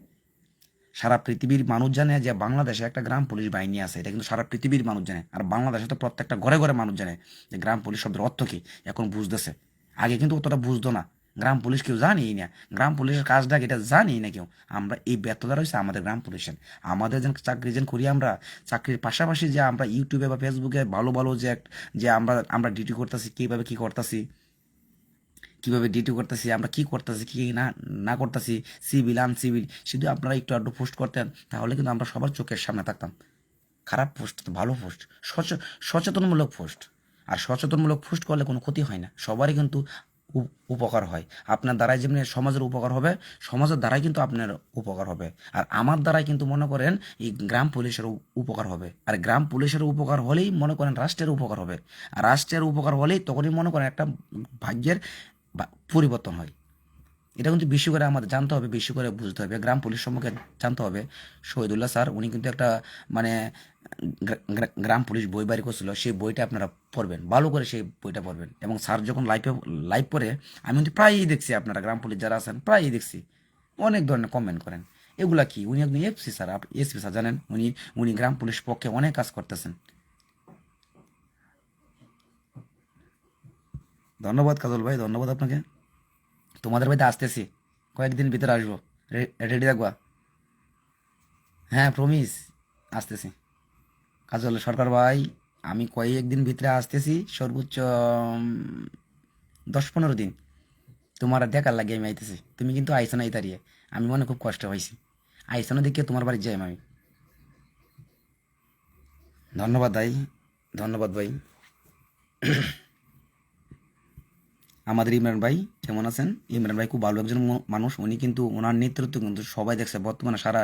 সারা পৃথিবীর মানুষ জানে যে বাংলাদেশে একটা গ্রাম পুলিশ বাহিনী আছে, এটা কিন্তু সারা পৃথিবীর মানুষ জানে। আর বাংলাদেশে তো প্রত্যেকটা ঘরে ঘরে মানুষ জানে যে গ্রাম পুলিশ শব্দের অর্থ কি, এখন বুঝতেছে। আগে কিন্তু অতটা বুঝতো না। গ্রাম পুলিশ কেউ জানেই না, গ্রাম পুলিশের কাজটা এটা জানেই না কেউ। আমরা এই ব্যর্থতা রয়েছে আমাদের গ্রাম পুলিশের। আমাদের যে চাকরি যে করি আমরা, চাকরির পাশাপাশি যে আমরা ইউটিউবে বা ফেসবুকে ভালো ভালো যে আমরা আমরা ডিউটি করতেছি, কীভাবে কী করতেছি, কীভাবে ডিউটি করতেছি, আমরা কি করতেছি, কি না না করতেছি, সিভিল আনসিভিল, শুধু আপনারা একটু আধটু পোস্ট করতেন তাহলে কিন্তু আমরা সবার চোখের সামনে থাকতাম। খারাপ পোস্ট তো ভালো পোস্ট, সচেতনমূলক পোস্ট। আর সচেতনমূলক পোস্ট করলে কোনো ক্ষতি হয় না, সবারই কিন্তু উপকার হয়। আপনার দ্বারাই যেমনি সমাজের উপকার হবে, সমাজের দ্বারাই কিন্তু আপনার উপকার হবে। আর আমার দ্বারাই কিন্তু মনে করেন এই গ্রাম পুলিশের উপকার হবে। আর গ্রাম পুলিশের উপকার হলেই মনে করেন রাষ্ট্রের উপকার হবে। আর রাষ্ট্রের উপকার হলেই তখনই মনে করেন একটা ভাগ্যের পরিবর্তন হয়। এটা কিন্তু বেশি করে আমাদের জানতে হবে, বেশি করে বুঝতে হবে, গ্রাম পুলিশ সম্পর্কে জানতে হবে। শহীদুল্লাহ স্যার উনি কিন্তু একটা মানে গ্রাম পুলিশ বই বাড়ি করছিল, সেই বইটা আপনারা পড়বেন, ভালো করে সেই বইটা পড়বেন। এবং স্যার যখন লাইভ পড়ে আমি কিন্তু প্রায়ই দেখছি, আপনারা গ্রাম পুলিশ যারা আছেন প্রায়ই দেখছি অনেক ধরনের কমেন্ট করেন। এগুলা কি, উনি একজন এসপি স্যার, এসপি স্যার জানেন, উনি উনি গ্রাম পুলিশ পক্ষে অনেক কাজ করতেছেন। ধন্যবাদ কাজল ভাই, ধন্যবাদ আপনাকে। তোমাদের বাড়িতে আসতেছি, কয়েকদিন ভিতরে আসবো, রেডি থাকবা। হ্যাঁ প্রমিস, আসতেছি। কাজল সরকার ভাই, আমি কয়েকদিন ভিতরে আসতেছি, সর্বোচ্চ 10-15 দিন। তোমার দেখার লাগে আমি আইতেছি, তুমি কিন্তু আইসো না এই তারিয়ে, আমি মনে খুব কষ্ট হয়েছি। আইসো না দেখে তোমার বাড়ি যাই আমি। ধন্যবাদ ভাই, ধন্যবাদ ভাই। আমাদের ইমরান ভাই কেমন আছেন? ইমরান ভাই খুব ভালো একজন মানুষ, উনি কিন্তু ওনার নেতৃত্ব কিন্তু সবাই দেখছে বর্তমানে সারা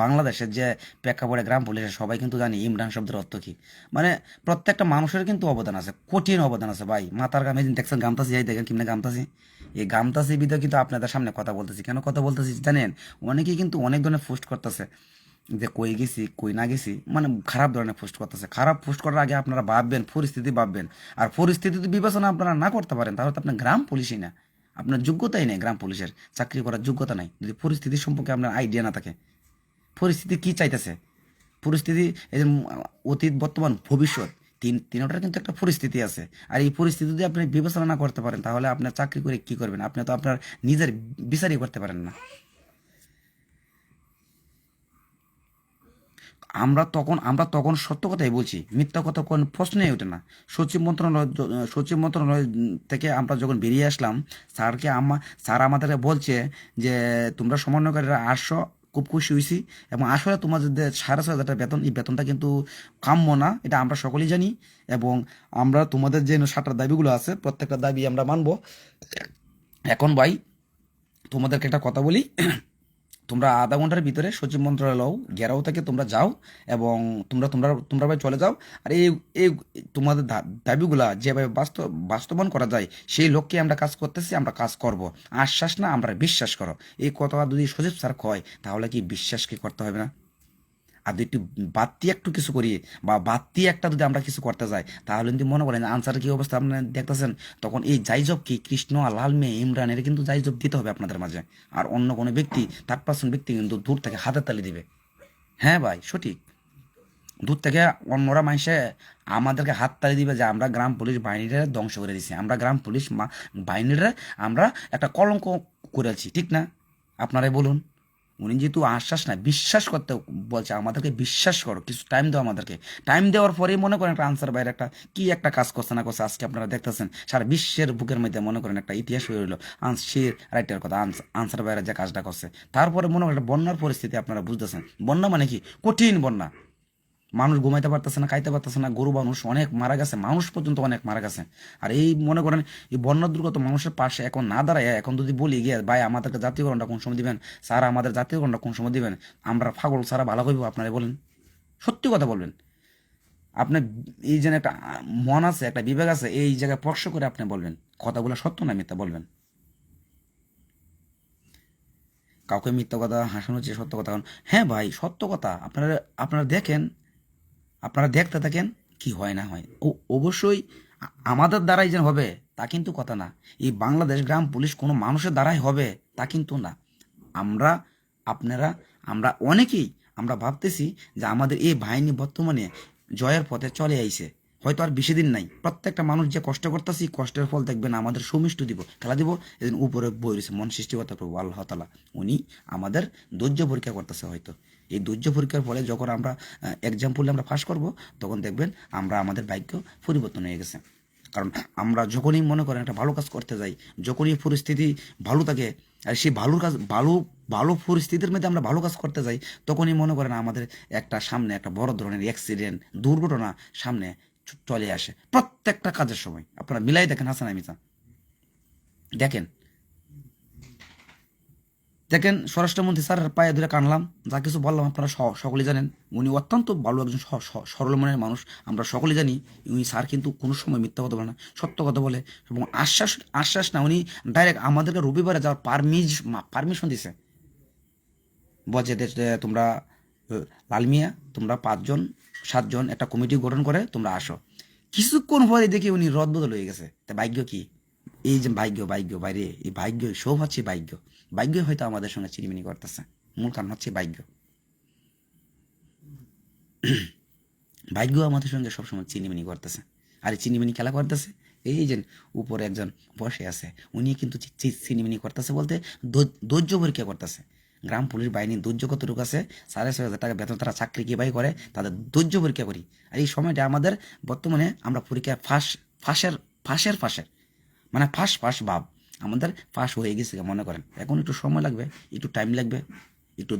বাংলাদেশের যে প্রেক্ষাপটে গ্রাম পুলিশের সবাই কিন্তু জানি ইমরান শব্দের অর্থ কি। মানে প্রত্যেকটা মানুষের কিন্তু অবদান আছে, কঠিন অবদান আছে ভাই। মাথার গামে দেখছেন গামতাছি, যাই দেখেন কিমনে গামতাছি, এই গামতাছি বিধে কিন্তু আপনাদের সামনে কথা বলতেছি। কেন কথা বলতেছি জানেন? অনেকেই কিন্তু অনেক ধরনের পোস্ট করতেছে যে কই গেছি কই না গেছি, মানে খারাপ ধরনের পোস্ট করতেছে। খারাপ পোস্ট করার আগে আপনারা ভাববেন, পরিস্থিতি ভাববেন। আর পরিস্থিতি যদি বিবেচনা আপনারা না করতে পারেন তাহলে তো আপনার গ্রাম পুলিশই না, আপনার যোগ্যতাই নেই, গ্রাম পুলিশের চাকরি করার যোগ্যতা নাই যদি পরিস্থিতি সম্পর্কে আপনার আইডিয়া না থাকে। পরিস্থিতি কি চাইতেছে, পরিস্থিতি এই যে অতীত বর্তমান ভবিষ্যৎ, তিনটার কিন্তু একটা পরিস্থিতি আছে। আর এই পরিস্থিতি যদি আপনি বিবেচনা না করতে পারেন তাহলে আপনার চাকরি করে কি করবেন? আপনি তো আপনার নিজের বিচারই করতে পারেন না। আমরা তখন সত্য কথাই বলছি, মিথ্যা কথা কোন প্রশ্নই ওঠে না। সচিব মন্ত্রণালয় থেকে আমরা যখন বেরিয়ে আসলাম, স্যার আমাদেরকে বলছে যে তোমরা সমন্বয়কারীরা আসছো, খুব খুশি হয়েছি। এবং আসলে তোমাদের যে 6,500 টাকা বেতন, এই বেতনটা কিন্তু কাম্য না, এটা আমরা সকলেই জানি। এবং আমরা তোমাদের যে 7টা দাবিগুলো আছে প্রত্যেকটা দাবি আমরা মানবো। এখন ভাই তোমাদেরকে একটা কথা বলি, তোমরা আধা ঘন্টার ভিতরে সচিব মন্ত্রণালয় ঘেরাও থেকে তোমরা যাও, এবং তোমরা তোমরা তোমরা ভাই চলে যাও। আর এই এই তোমাদের দাবিগুলা যেভাবে বাস্তবায়ন করা যায় সেই লক্ষ্যে আমরা কাজ করতেছি, আমরা কাজ করব। আশ্বাস না, আমরা বিশ্বাস করো। এই কথা যদি সচিব স্যার কয় তাহলে কি বিশ্বাস কি করতে হবে না? আর যদি একটু বাড়তি একটু কিছু করি, বা বাড়তি একটা যদি আমরা কিছু করতে যাই তাহলে যদি মনে করেন আনসারের কি অবস্থা আপনারা দেখতেছেন, তখন এই জাইজব কি কৃষ্ণ আর লাল মেয়ে ইমরান এর কিন্তু জাইজব দিতে হবে আপনাদের মাঝে। আর অন্য কোনো ব্যক্তি, 3-4 ব্যক্তি কিন্তু দূর থেকে হাতে তালি দিবে। হ্যাঁ ভাই সঠিক, দূর থেকে অন্যরা মাইসে আমাদেরকে হাত তালি দিবে যে আমরা গ্রাম পুলিশ বাহিনীরা ধ্বংস করে দিছি, আমরা গ্রাম পুলিশ বাহিনীরা আমরা একটা কলঙ্ক করেছি, ঠিক না? আপনারাই বলুন। উনি যেহেতু আশ্বাস না, বিশ্বাস করতে বলছে আমাদেরকে, বিশ্বাস করো, কিছু টাইম দাও আমাদেরকে। টাইম দেওয়ার পরেই মনে করেন একটা আনসার বাইরে একটা কি একটা কাজ করছে না করছে, আজকে আপনারা দেখতেছেন সারা বিশ্বের বুকের মধ্যে মনে করেন একটা ইতিহাস হয়ে রইলো সে রাইটার কথা, আনসার বাইরে যে কাজটা করছে। তারপরে মনে করেন একটা বন্যার পরিস্থিতি আপনারা বুঝতেছেন, বন্যা মানে কি কঠিন বন্যা, মানুষ ঘুমাইতে পারতেছে না, খাইতে পারতেছে না, গরু মানুষ অনেক মারা গেছে, মানুষ পর্যন্ত অনেক মারা গেছে। আর এই মনে করেন এই বন্যা দুর্গত মানুষের পাশে এখন না দাঁড়ায়, এখন যদি বলি গিয়ে ভাই আমাদেরকে জাতীয়করণটা কোন সময় দিবেন, স্যার আমাদের জাতীয়করণটা কোন সময় দিবেন, আমরা পাগল সারা ভালো করবো? আপনারা বলেন, সত্যি কথা বলবেন। আপনি এই যে একটা মন আছে, একটা বিবেক আছে, এই জায়গায় স্পর্শ করে আপনি বলবেন কথাগুলো সত্য না মিথ্যা বলবেন। কাউকে মিথ্যা কথা হাসানো হচ্ছে সত্য কথা। হ্যাঁ ভাই সত্য কথা, আপনারা আপনারা দেখেন, আপনারা দেখতে থাকেন কি হয় না হয়। অবশ্যই আমাদের দ্বারাই যে হবে তা কিন্তু কথা না। এই বাংলাদেশ গ্রাম পুলিশ কোনো মানুষের দ্বারাই হবে তা কিন্তু না। আমরা, আপনারা, আমরা অনেকেই আমরা ভাবতেছি যে আমাদের এই বাহিনী বর্তমানে জয়ের পথে চলে আইছে, হয়তো আর বেশি দিন নাই। প্রত্যেকটা মানুষ যে কষ্ট করতেছি, কষ্টের ফল দেখবেন আমাদের সুমিষ্ট দিব, খেলা দিব। এদিন উপরে বই রয়েছে মন সৃষ্টিকর্তা প্রভু আল্লাহ তাআলা, উনি আমাদের ধৈর্য পরীক্ষা করতেছে। হয়তো এই ধৈর্য পরীক্ষার ফলে যখন আমরা এক্সাম পড়লে আমরা পাস করব, তখন দেখবেন আমরা আমাদের ভাগ্য পরিবর্তন হয়ে গেছে। কারণ আমরা যখনই মনে করেন একটা ভালো কাজ করতে যাই, যখনই পরিস্থিতি ভালো থাকে, আর সেই ভালো কাজ ভালো ভালো পরিস্থিতির মধ্যে আমরা ভালো কাজ করতে যাই, তখনই মনে করেন আমাদের একটা সামনে একটা বড় ধরনের অ্যাক্সিডেন্ট, দুর্ঘটনা সামনে চলে আসে। প্রত্যেকটা কাজের সময় আপনারা মিলাই দেখেন, হাসান আমিতা দেখেন, দেখেন স্বরাষ্ট্রমন্ত্রী স্যারের পায়ে ধরে কানলাম, যা কিছু বললাম আপনারা সকলেই জানেন। উনি অত্যন্ত ভালো একজন সরল মনের মানুষ, আমরা সকলেই জানি। উনি স্যার কিন্তু কোনো সময় মিথ্যা কথা বলে না, সত্য কথা বলে। এবং আশ্বাস আশ্বাস না, উনি ডাইরেক্ট আমাদেরকে রবিবারে যাওয়ার পারমিশন দিছে। বলছে যে তোমরা লালমিয়া, তোমরা 5 জন 7 জন একটা কমিটি গঠন করে তোমরা আসো। কিছুক্ষণ পরে দেখি উনি রদ বদল হয়ে গেছে। তা ভাগ্য কি? এই যে ভাগ্য, ভাগ্য বাইরে, এই ভাগ্য সব হচ্ছে ভাগ্য। ভাগ্য হয়তো আমাদের সঙ্গে চিনিমিনি করতেছে, মূল কারণ হচ্ছে ভাগ্য। ভাগ্য আমাদের সঙ্গে সবসময় চিনিমিনি করতেছে। আর এই চিনিমিনি খেলা করতেছে, এই যে উপরে একজন বসে আছে, উনি কিন্তু চিনিমিনি করতেছে বলতে ধৈর্য পরীক্ষা করতেছে। গ্রাম পুলিশ বাহিনীর ধৈর্য কতটুকু আছে, 6,500 টাকা বেতন তারা চাকরি কীভাবে করে, তাদের ধৈর্য পরীক্ষা করি। আর এই সময়টা আমাদের বর্তমানে আমরা পরীক্ষায় ফাঁসের মানে ফাঁস ভাব, আমাদের ফাঁস হয়ে গেছে মনে করেন। এখন একটু সময় লাগবে, একটু টাইম লাগবে, একটু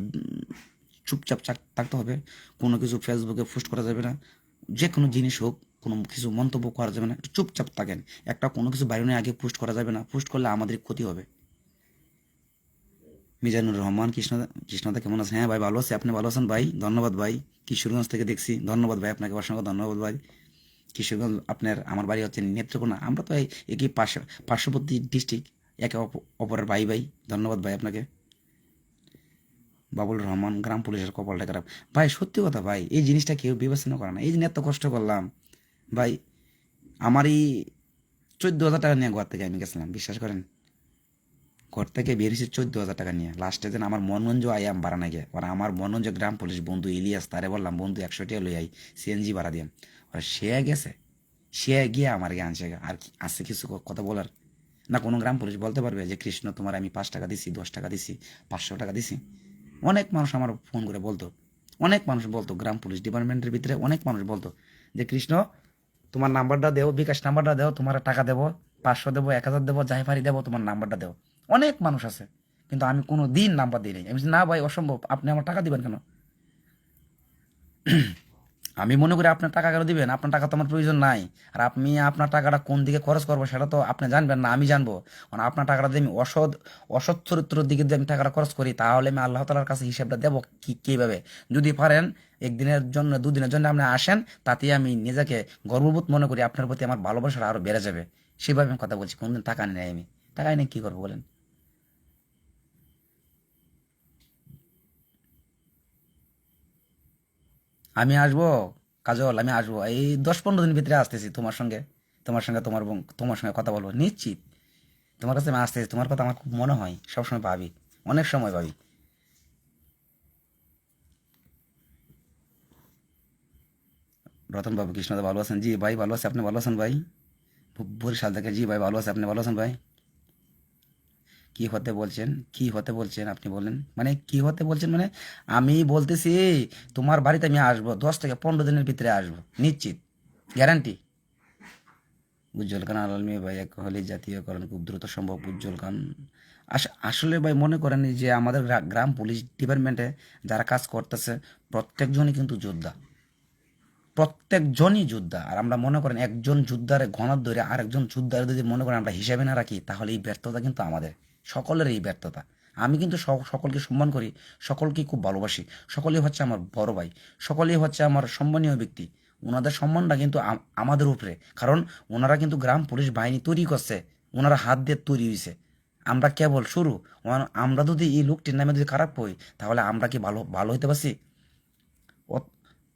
চুপচাপ থাকতে হবে। কোনো কিছু ফেসবুকে পোস্ট করা যাবে না, যে কোনো জিনিস হোক কোনো কিছু মন্তব্য করা যাবে না, একটু চুপচাপ থাকেন। একটা কোনো কিছু বাইরে আগে পোস্ট করা যাবে না, পোস্ট করলে আমাদের ক্ষতি হবে। মিজানুর রহমান কৃষ্ণদা কেমন আছেন? হ্যাঁ ভাই ভালো আছি, আপনি ভালো আছেন ভাই? ধন্যবাদ ভাই, কিশোরগঞ্জ থেকে দেখছি, ধন্যবাদ ভাই আপনাকে, অসংখ্য ধন্যবাদ ভাই। কিশোরগঞ্জ আপনার, আমার বাড়ি হচ্ছে নেত্রকোনা, আমরা তো একই পার্শ্ববর্তী ডিস্ট্রিক্ট, একে অপরের ভাই ভাই। ধন্যবাদ ভাই আপনাকে। বাবুল রহমান, গ্রাম পুলিশের কপালটা খারাপ। ভাই সত্যি কথা ভাই, এই জিনিসটা কেউ বিবেচনা করে না। এই যে এত কষ্ট করলাম ভাই, আমারই 14,000 টাকা নিয়ে ঘর থেকে আমি গেছিলাম, বিশ্বাস করেন। ঘর থেকে বেরিয়েছি 14,000 টাকা নিয়ে। লাস্টে যেন আমার মনগঞ্জ আইয়াম ভাড়া না গিয়ে, আর আমার মনগঞ্জ গ্রাম পুলিশ বন্ধু ইলিয়াস, তারে বললাম বন্ধু 100 টাকা লই আই, সিএনজি ভাড়া দিয়াম। আর সে গেছে, সে গিয়ে আমার গে আনছে। আর কি আছে কিছু কথা বলার? না কোনো গ্রাম পুলিশ বলতে পারবে যে কৃষ্ণ তোমার আমি 5 টাকা দিছি, 10 টাকা দিছি, 500 টাকা দিছি? অনেক মানুষ আমার ফোন করে বলতো, অনেক মানুষ বলতো, গ্রাম পুলিশ ডিপার্টমেন্টের ভিতরে অনেক মানুষ বলতো যে কৃষ্ণ তোমার নাম্বারটা দেও, বিকাশ নাম্বারটা দেও, তোমার টাকা দেবো, 500 দেবো, 1,000 দেবো, যাই পারি দেবো, তোমার নাম্বারটা দেও। অনেক মানুষ আছে, কিন্তু আমি কোনো দিন নাম্বার দিই নাই। আমি বলছি, না ভাই অসম্ভব, আপনি আমার টাকা দিবেন কেন? আমি মনে করি আপনার টাকা কেন দিবেন? আপনার টাকা তো আমার প্রয়োজন নাই। আর আপনি আপনার টাকাটা কোন দিকে খরচ করবো সেটা তো আপনি জানবেন না, আমি জানবো। মানে আপনার টাকাটা যদি আমি অসৎ চরিত্রের দিকে যদি আমি টাকাটা খরচ করি, তাহলে আমি আল্লাহ তালার কাছে হিসাবটা দেবো কিভাবে? যদি পারেন একদিনের জন্য 2 দিনের জন্য আপনি আসেন, তাতে আমি নিজেকে গর্ববোধ মনে করি, আপনার প্রতি আমার ভালোবাসাটা আরো বেড়ে যাবে। সেভাবে আমি কথা বলছি, কোনদিন টাকা নেই আমি। টাকা এনে কি করবো বলেন? আমি আসবো কাজল, আমি আসবো এই 10-15 দিন ভিতরে আসতেছি তোমার সঙ্গে। তোমার সঙ্গে কথা বলবো নিশ্চিত। তোমার কাছে আমি আসতেছি, তোমার কথা আমার খুব মনে হয়, সবসময় ভাবি, অনেক সময় ভাবি। রতন বাবু, কৃষ্ণদা ভালো আছেন? জি ভাই ভালো আছে, আপনি ভালো আছেন ভাই? বরিশাল থেকে, জি ভাই ভালো আছে, আপনি ভালো আছেন ভাই? কি হতে বলছেন, কি হতে বলছেন আপনি বলেন, মানে কি হতে বলছেন মানে? আমি বলতেছি তোমার বাড়িতে আমি আসবো, 10 থেকে 15 দিনের ভিতরে আসবো নিশ্চিত, গ্যারান্টি। উজ্জ্বল খান আলমী ভাই, এক হলে জাতীয়করণ খুব দ্রুত সম্ভব। উজ্জ্বল খান, আসলে ভাই মনে করেন এই যে আমাদের গ্রাম পুলিশ ডিপার্টমেন্টে যারা কাজ করতেছে, প্রত্যেকজনই কিন্তু যোদ্ধা, প্রত্যেকজনই যোদ্ধা। আর আমরা মনে করেন একজন যোদ্ধারে ঘনার ধরে আরেকজন যোদ্ধারে যদি মনে করেন আমরা হিসাবে না রাখি, তাহলে এই ব্যর্থতা কিন্তু আমাদের সকলের, এই ব্যর্থতা। আমি কিন্তু সকলকে সম্মান করি, সকলকে খুব ভালোবাসি, সকলেই হচ্ছে আমার বড় ভাই, সকলেই হচ্ছে আমার সম্মানীয় ব্যক্তি। ওনাদের সম্মানটা কিন্তু আমাদের উপরে, কারণ ওনারা কিন্তু গ্রাম পুলিশ বাহিনী তৈরি করছে, ওনারা হাত দিয়ে তৈরি হয়েছে। আমরা কেবল শুরু। আমরা যদি এই লোকটির নামে যদি খারাপ হই, তাহলে আমরা কি ভালো ভালো হইতে পারছি?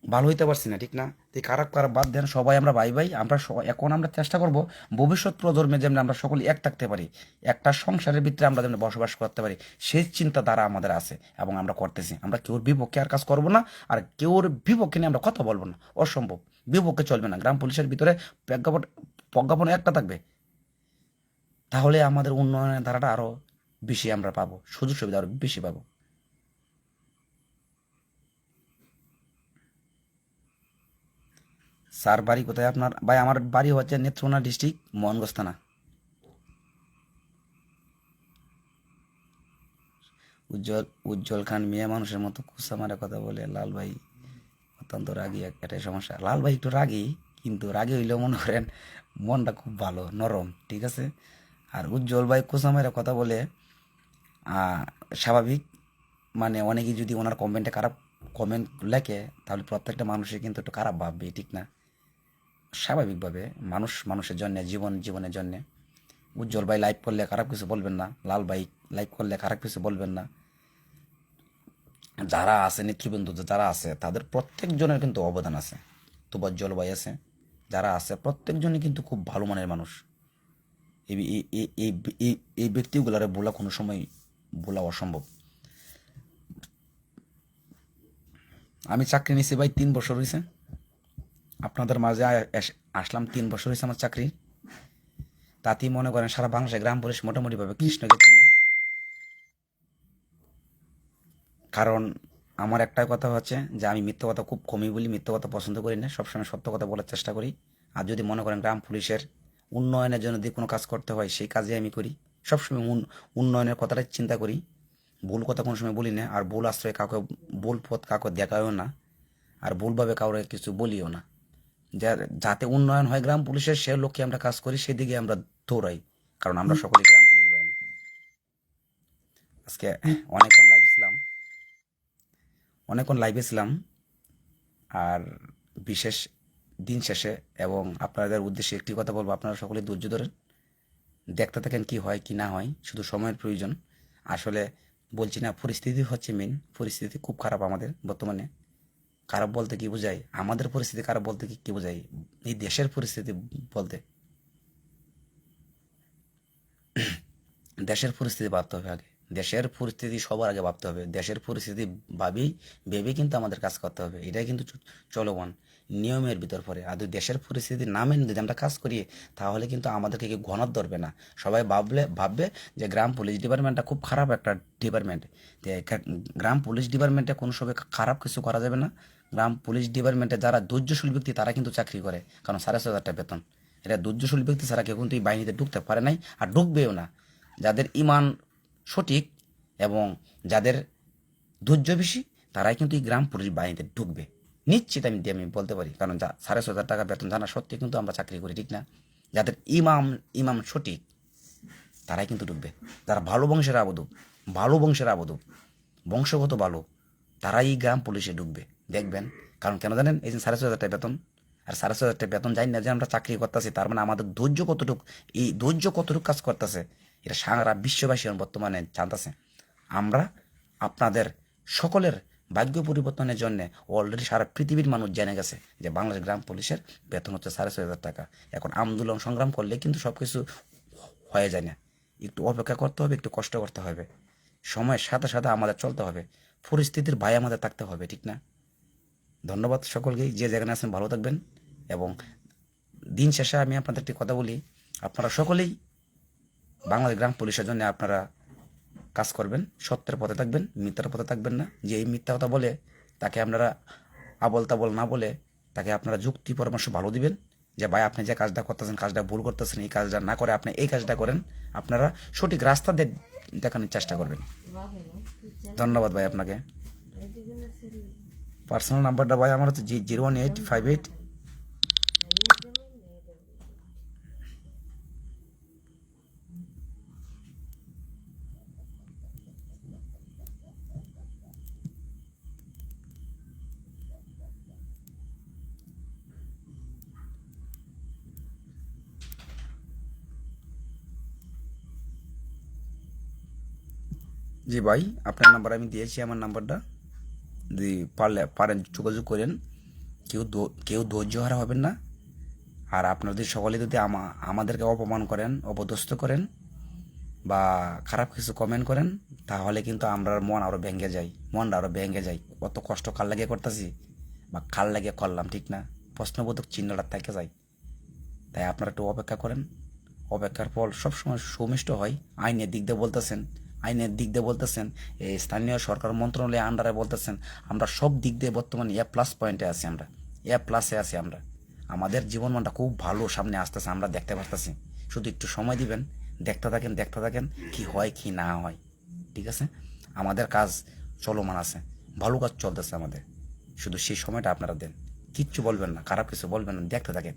ভালো হইতে পারছি না, ঠিক না? তো এই খারাপ খারাপ বাদ দেন, সবাই আমরা ভাই ভাই। আমরা এখন আমরা চেষ্টা করব ভবিষ্যৎ প্রজন্মে যেমন আমরা সকলে এক থাকতে পারি, একটা সংসারের ভিতরে আমরা যেমন বসবাস করতে পারি, সেই চিন্তাধারা আমাদের আছে এবং আমরা করতেছি। আমরা কেউর বিপক্ষে আর কাজ করব না, আর কেউর বিপক্ষে নিয়ে আমরা কথা বলবো না, অসম্ভব। বিপক্ষে চলবে না। গ্রাম পুলিশের ভিতরে প্রজ্ঞাপন প্রজ্ঞাপন একটা থাকবে, তাহলে আমাদের উন্নয়নের ধারাটা আরও বেশি আমরা পাবো, সুযোগ সুবিধা আরও বেশি পাবো। স্যার বাড়ি কোথায় আপনার? ভাই আমার বাড়ি হচ্ছে নেত্রকোনা ডিস্ট্রিক্ট, মোহনগঞ্জ থানা। উজ্জ্বল খান মিয়া মানুষের মতো কুসা মারা কথা বলে। লাল ভাই অত্যন্ত রাগী, এটাই সমস্যা। লাল ভাই একটু রাগী, কিন্তু রাগী হইলেও মনে করেন মনটা খুব ভালো, নরম, ঠিক আছে। আর উজ্জ্বল ভাই কুসা মারা কথা বলে স্বাভাবিক। মানে অনেকেই যদি ওনার কমেন্টে খারাপ কমেন্ট লেখে, তাহলে প্রত্যেকটা মানুষের কিন্তু একটু খারাপ ভাববে, ঠিক না? স্বাভাবিকভাবে মানুষ মানুষের জন্য, জীবনের জন্যে। উজ্জ্বল ভাই লাইভ করলে খারাপ কিছু বলবেন না, লাল ভাই লাইভ করলে খারাপ কিছু বলবেন না। যারা আছে নেতৃবৃন্দ, যারা আছে তাদের প্রত্যেকজনের কিন্তু অবদান আছে। তোবাজ্জল ভাই আছে, যারা আছে প্রত্যেকজনই কিন্তু খুব ভালো মানের মানুষ। এই এই এই এই- এই এই ব্যক্তিগুলারে বলা কোনো সময় বলা অসম্ভব। আমি চাকরি নিছি ভাই 3 বছর হয়েছে, আপনাদের মাঝে আসলাম 3 বছর হয়েছে আমার চাকরি। তাতেই মনে করেন সারা বাংলাদেশে গ্রাম পুলিশ মোটামুটিভাবে কৃষ্ণকে চিনে। কারণ আমার একটাই কথা হচ্ছে যে আমি মিথ্যা কথা খুব কমই বলি, মিথ্যা কথা পছন্দ করি না, সবসময় সত্য কথা বলার চেষ্টা করি। আর যদি মনে করেন গ্রাম পুলিশের উন্নয়নের জন্য যদি কোনো কাজ করতে হয়, সেই কাজে আমি করি। সবসময় উন্নয়নের কথাটাই চিন্তা করি, ভুল কথা কোনো সময় বলি না। আর ভুল আশ্রয় কাউকে, ভুল পথ কাউকে দেখায়ও না, আর ভুলভাবে কাউকে কিছু বলিও না। যাতে উন্নয়ন হয় গ্রাম পুলিশের, সে লক্ষ্যে আমরা কাজ করি, সেদিকে আমরা দৌড়াই। কারণ আমরা সকলে গ্রাম পুলিশ বাহিনী। আজকে অনেকক্ষণ লাইভ ছিলাম, অনেকক্ষণ লাইভে ছিলাম। আর বিশেষ দিন শেষে এবং আপনাদের উদ্দেশ্যে একটি কথা বলবো, আপনারা সকলে ধৈর্য ধরেন, দেখতে থাকেন কি হয় কি না হয়, শুধু সময়ের প্রয়োজন। আসলে বলছি না, পরিস্থিতি হচ্ছে মেন, পরিস্থিতি খুব খারাপ আমাদের বর্তমানে। খারাপ বলতে কি বোঝায়, আমাদের পরিস্থিতি খারাপ বলতে কি কি বোঝায়, এই দেশের পরিস্থিতি বলতে দেশের পরিস্থিতি ভাবতে হবে আগে। দেশের পরিস্থিতি সবার আগে ভাবতে হবে। দেশের পরিস্থিতি ভাবি ভেবে কিন্তু আমাদের কাজ করতে হবে। এটাই কিন্তু চলমান নিয়মের ভিতর পড়ে। আর যদি দেশের পরিস্থিতি না মেনে যদি আমরা কাজ করি, তাহলে কিন্তু আমাদেরকে কেউ ঘনত ধরবে না। সবাই ভাববে যে গ্রাম পুলিশ ডিপার্টমেন্টটা খুব খারাপ একটা ডিপার্টমেন্ট। গ্রাম পুলিশ ডিপার্টমেন্টে কোনো সময় খারাপ কিছু করা যাবে না। গ্রাম পুলিশ ডিপার্টমেন্টে যারা ধৈর্যশীল ব্যক্তি তারা কিন্তু চাকরি করে, কারণ 6,500 বেতন। এটা ধৈর্যশীল ব্যক্তি ছাড়া কেউ কিন্তু এই বাহিনীতে ঢুকতে পারে নাই, আর ঢুকবেও না। যাদের ইমান সঠিক এবং যাদের ধৈর্য বেশি, তারাই কিন্তু এই গ্রাম পুলিশ বাহিনীতে ঢুকবে, নিশ্চিত আমি বলতে পারি। কারণ 6,500 বেতন জানা সত্যি কিন্তু আমরা চাকরি করি, ঠিক না? যাদের ইমাম সঠিক, তারাই কিন্তু ঢুকবে। যারা ভালো বংশের আবদূত, বংশগত ভালো, তারাই এই গ্রাম পুলিশে ঢুকবে, দেখবেন। কারণ কেন জানেন? এই যে 6,500 বেতন, আর 6,500 বেতন জানি না যে আমরা চাকরি করতেছি, তার মানে আমাদের ধৈর্য কতটুকু, এই ধৈর্য কতটুকু কাজ করতেছে, এটা সারা বিশ্ববাসী বর্তমানে জানতেছে। আমরা আপনাদের সকলের ভাগ্য পরিবর্তনের জন্য অলরেডি সারা পৃথিবীর মানুষ জেনে গেছে যে বাংলাদেশ গ্রাম পুলিশের বেতন হচ্ছে 6,500 টাকা। এখন আন্দোলন সংগ্রাম করলে কিন্তু সব কিছু হয়ে যায় না, একটু অপেক্ষা করতে হবে, একটু কষ্ট করতে হবে, সময়ের সাথে সাথে আমাদের চলতে হবে, পরিস্থিতির ভয়ে আমাদের থাকতে হবে, ঠিক না? ধন্যবাদ সকলকেই, যে যেখানে আছেন ভালো থাকবেন। এবং দিন শেষে আমি আপনাদের একটি কথা বলি, আপনারা সকলেই বাংলাদেশ গ্রাম পুলিশের জন্য আপনারা কাজ করবেন, সত্যের পথে থাকবেন, মিথ্যার পথে থাকবেন না। যে এই মিথ্যা কথা বলে তাকে আপনারা আবল তাবল না বলে তাকে আপনারা যুক্তি পরামর্শ ভালো দিবেন, যে ভাই আপনি যে কাজটা করতেছেন কাজটা ভুল করতেছেন, এই কাজটা না করে আপনি এই কাজটা করেন। আপনারা সঠিক রাস্তা দেখানোর চেষ্টা করবেন। ধন্যবাদ ভাই আপনাকে। পার্সোনাল নাম্বারটা ভাই আমার হচ্ছে 01858। জি ভাই, আপনার নাম্বার আমি দিয়েছি, আমার নাম্বারটা যদি পারেন যোগাযোগ করেন। কেউ ধৈর্য হারা হবেন না। আর আপনারা যদি সকলে যদি আমাদেরকে অপমান করেন, অপদস্থ করেন বা খারাপ কিছু কমেন্ট করেন, তাহলে কিন্তু আমরা মনটা আরও ভেঙে যায়। অত কষ্ট কার লাগে করতেছি বা কার লাগে করলাম, ঠিক না? প্রশ্নবোধক চিহ্নটা থেকে যায়। তাই আপনারা একটু অপেক্ষা করেন, অপেক্ষার ফল সবসময় সুমিষ্ট হয়। আইনের দিক দিয়ে বলতেছেন, এই স্থানীয় সরকার মন্ত্রণালয়ের আন্ডারে বলতেছেন, আমরা সব দিক দিয়ে বর্তমানে প্লাস পয়েন্টে আছি, আমরা প্লাসে আছি। আমাদের জীবনমানটা খুব ভালো সামনে আসতেছে, আমরা দেখতে পারতেছি। শুধু একটু সময় দিবেন, দেখতে থাকেন কি হয় কি না হয়, ঠিক আছে? আমাদের কাজ চলমান আছে, ভালো কাজ চলতেছে আমাদের। শুধু সেই সময়টা আপনারা দেন, কিচ্ছু বলবেন না, খারাপ কিছু বলবেন না, দেখতে থাকেন।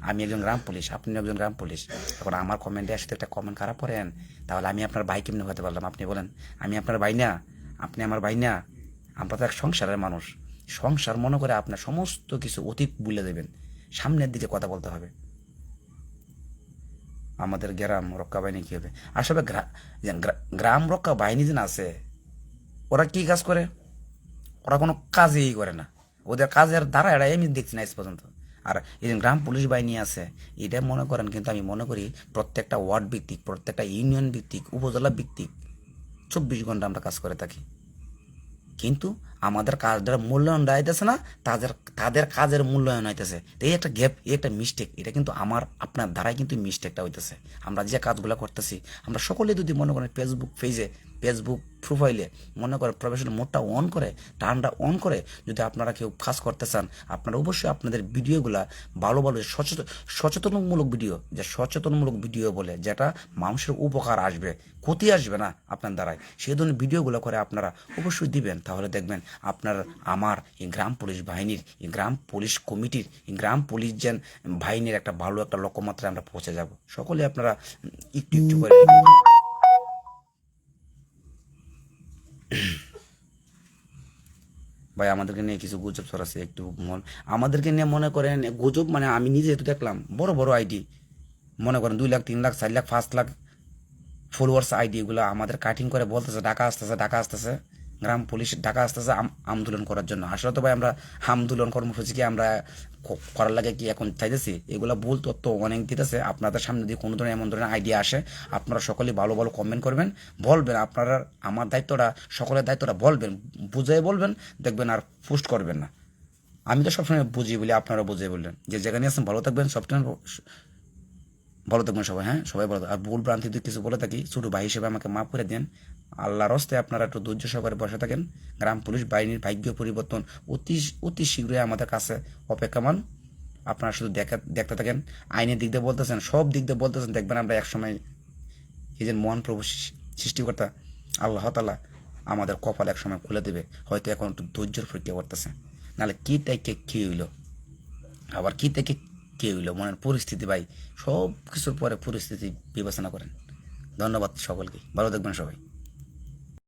আমি একজন গ্রাম পুলিশ, আপনি একজন গ্রাম পুলিশ। এখন আমার কমেন্টে আসতে একটা কমেন্ট খারাপ করেন, তাহলে আমি আপনার ভাই কেমনি হতে পারলাম? আপনি বলেন, আমি আপনার ভাই না? আপনি আমার ভাই না? আমরা তো এক সংসারের মানুষ। সংসার মনে করে আপনার সমস্ত কিছু অতীত ভুলে দেবেন, সামনের দিকে কথা বলতে হবে। আমাদের গ্রাম রক্ষা বাহিনী কী হবে? আসলে গ্রাম রক্ষা বাহিনী যেন আছে, ওরা কি কাজ করে? ওরা কোনো কাজই করে না। ওদের কাজের দ্বারা এরা আমি দেখছি না আজ পর্যন্ত। আর এই যে গ্রাম পুলিশ বাহিনী আছে, এটা মনে করেন, কিন্তু আমি মনে করি প্রত্যেকটা ওয়ার্ড ভিত্তিক, প্রত্যেকটা ইউনিয়ন ভিত্তিক, উপজেলা ভিত্তিক 24 ঘন্টা আমরা কাজ করে থাকি। কিন্তু আমাদের কাজটা মূল্যায়ন হইতেছে না, তাদের কাজের মূল্যায়ন হইতেছে। তো এই একটা গ্যাপ, এই একটা মিস্টেক, এটা কিন্তু আপনার দ্বারাই কিন্তু মিস্টেকটা হইতেছে। আমরা যে কাজগুলো করতেছি, আমরা সকলে যদি মনে করেন ফেসবুক প্রোফাইলে মনে করেন প্রফেশনাল মোডটা অন করে, টার্নটা অন করে যদি আপনারা কেউ কাজ করতে চান, আপনারা অবশ্যই আপনাদের ভিডিওগুলা ভালো সচেতনমূলক ভিডিও বলে, যেটা মানুষের উপকার আসবে, ক্ষতি আসবে না আপনার দ্বারাই, সেই ধরনের ভিডিওগুলো করে আপনারা অবশ্যই দিবেন। তাহলে দেখবেন আপনার আমার এই গ্রাম পুলিশ বাহিনীর, এই গ্রাম পুলিশ কমিটির, এই গ্রাম পুলিশ বাহিনীর একটা ভালো একটা লক্ষ্যমাত্রায় আমরা পৌঁছে যাব। সকলে আপনারা একটু একটু করে ভাই, আমাদেরকে নিয়ে কিছু গুজব ছড়াচ্ছে একটু আমাদেরকে নিয়ে মনে করেন গুজব, মানে আমি নিজে একটু দেখলাম বড় বড় আইডি, মনে করেন 2 লাখ 3 লাখ 4 লাখ 5 লাখ ফলোয়ার্স আইডি, এগুলো আমাদের কাটিং করে বলতেছে ঢাকা আসতেছে, গ্রাম পুলিশ ঢাকা আসতেছে আন্দোলন করার জন্য। আসলে তো ভাই আমরা আন্দোলন কর্মসূচি কি আমরা করার লাগে কি এখন চাইতেছি? এগুলো ভুল তথ্য অনেক দিতেছে। আপনাদের সামনে যদি কোনো ধরনের এমন ধরনের আইডিয়া আসে, আপনারা সকলেই ভালো ভালো কমেন্ট করবেন, বলবেন। আপনারা আমার দায়িত্বটা, সকলের দায়িত্বটা বলবেন, বুঝিয়ে বলবেন, দেখবেন আর পোস্ট করবেন না। আমি তো সবসময় বুঝিয়ে বলি, আপনারা বুঝিয়ে বললেন। যে যেখানে আছেন ভালো থাকবেন, সবসময় ভালো থাকবেন সবাই। হ্যাঁ, সবাই ভালো। আর ভুল ভ্রান্তি যদি কিছু বলে থাকি, ছোটো ভাই হিসেবে আমাকে মাফ করে দেন। আল্লাহর হস্তে আপনারা একটু ধৈর্য সহকারে বসে থাকেন। গ্রাম পুলিশ বাহিনীর ভাগ্য পরিবর্তন অতি শীঘ্রই আমাদের কাছে অপেক্ষমান। আপনারা শুধু দেখতে থাকেন। আইনের দিক দিয়ে বলতেছেন, সব দিক দিয়ে বলতেছেন, দেখবেন আমরা একসময় এই যে মহান প্রভু সৃষ্টিকর্তা আল্লাহ তাআলা আমাদের কপাল একসময় খুলে দেবে। হয়তো এখন একটু ধৈর্যের পরীক্ষা করতেছে, নাহলে কী থেকে কী হইলো, আবার কী থেকে কে হইলো, মনের পরিস্থিতি। ভাই, সব কিছুর পরে পরিস্থিতি বিবেচনা করেন। ধন্যবাদ সকলকে, ভালো থাকবেন সবাই।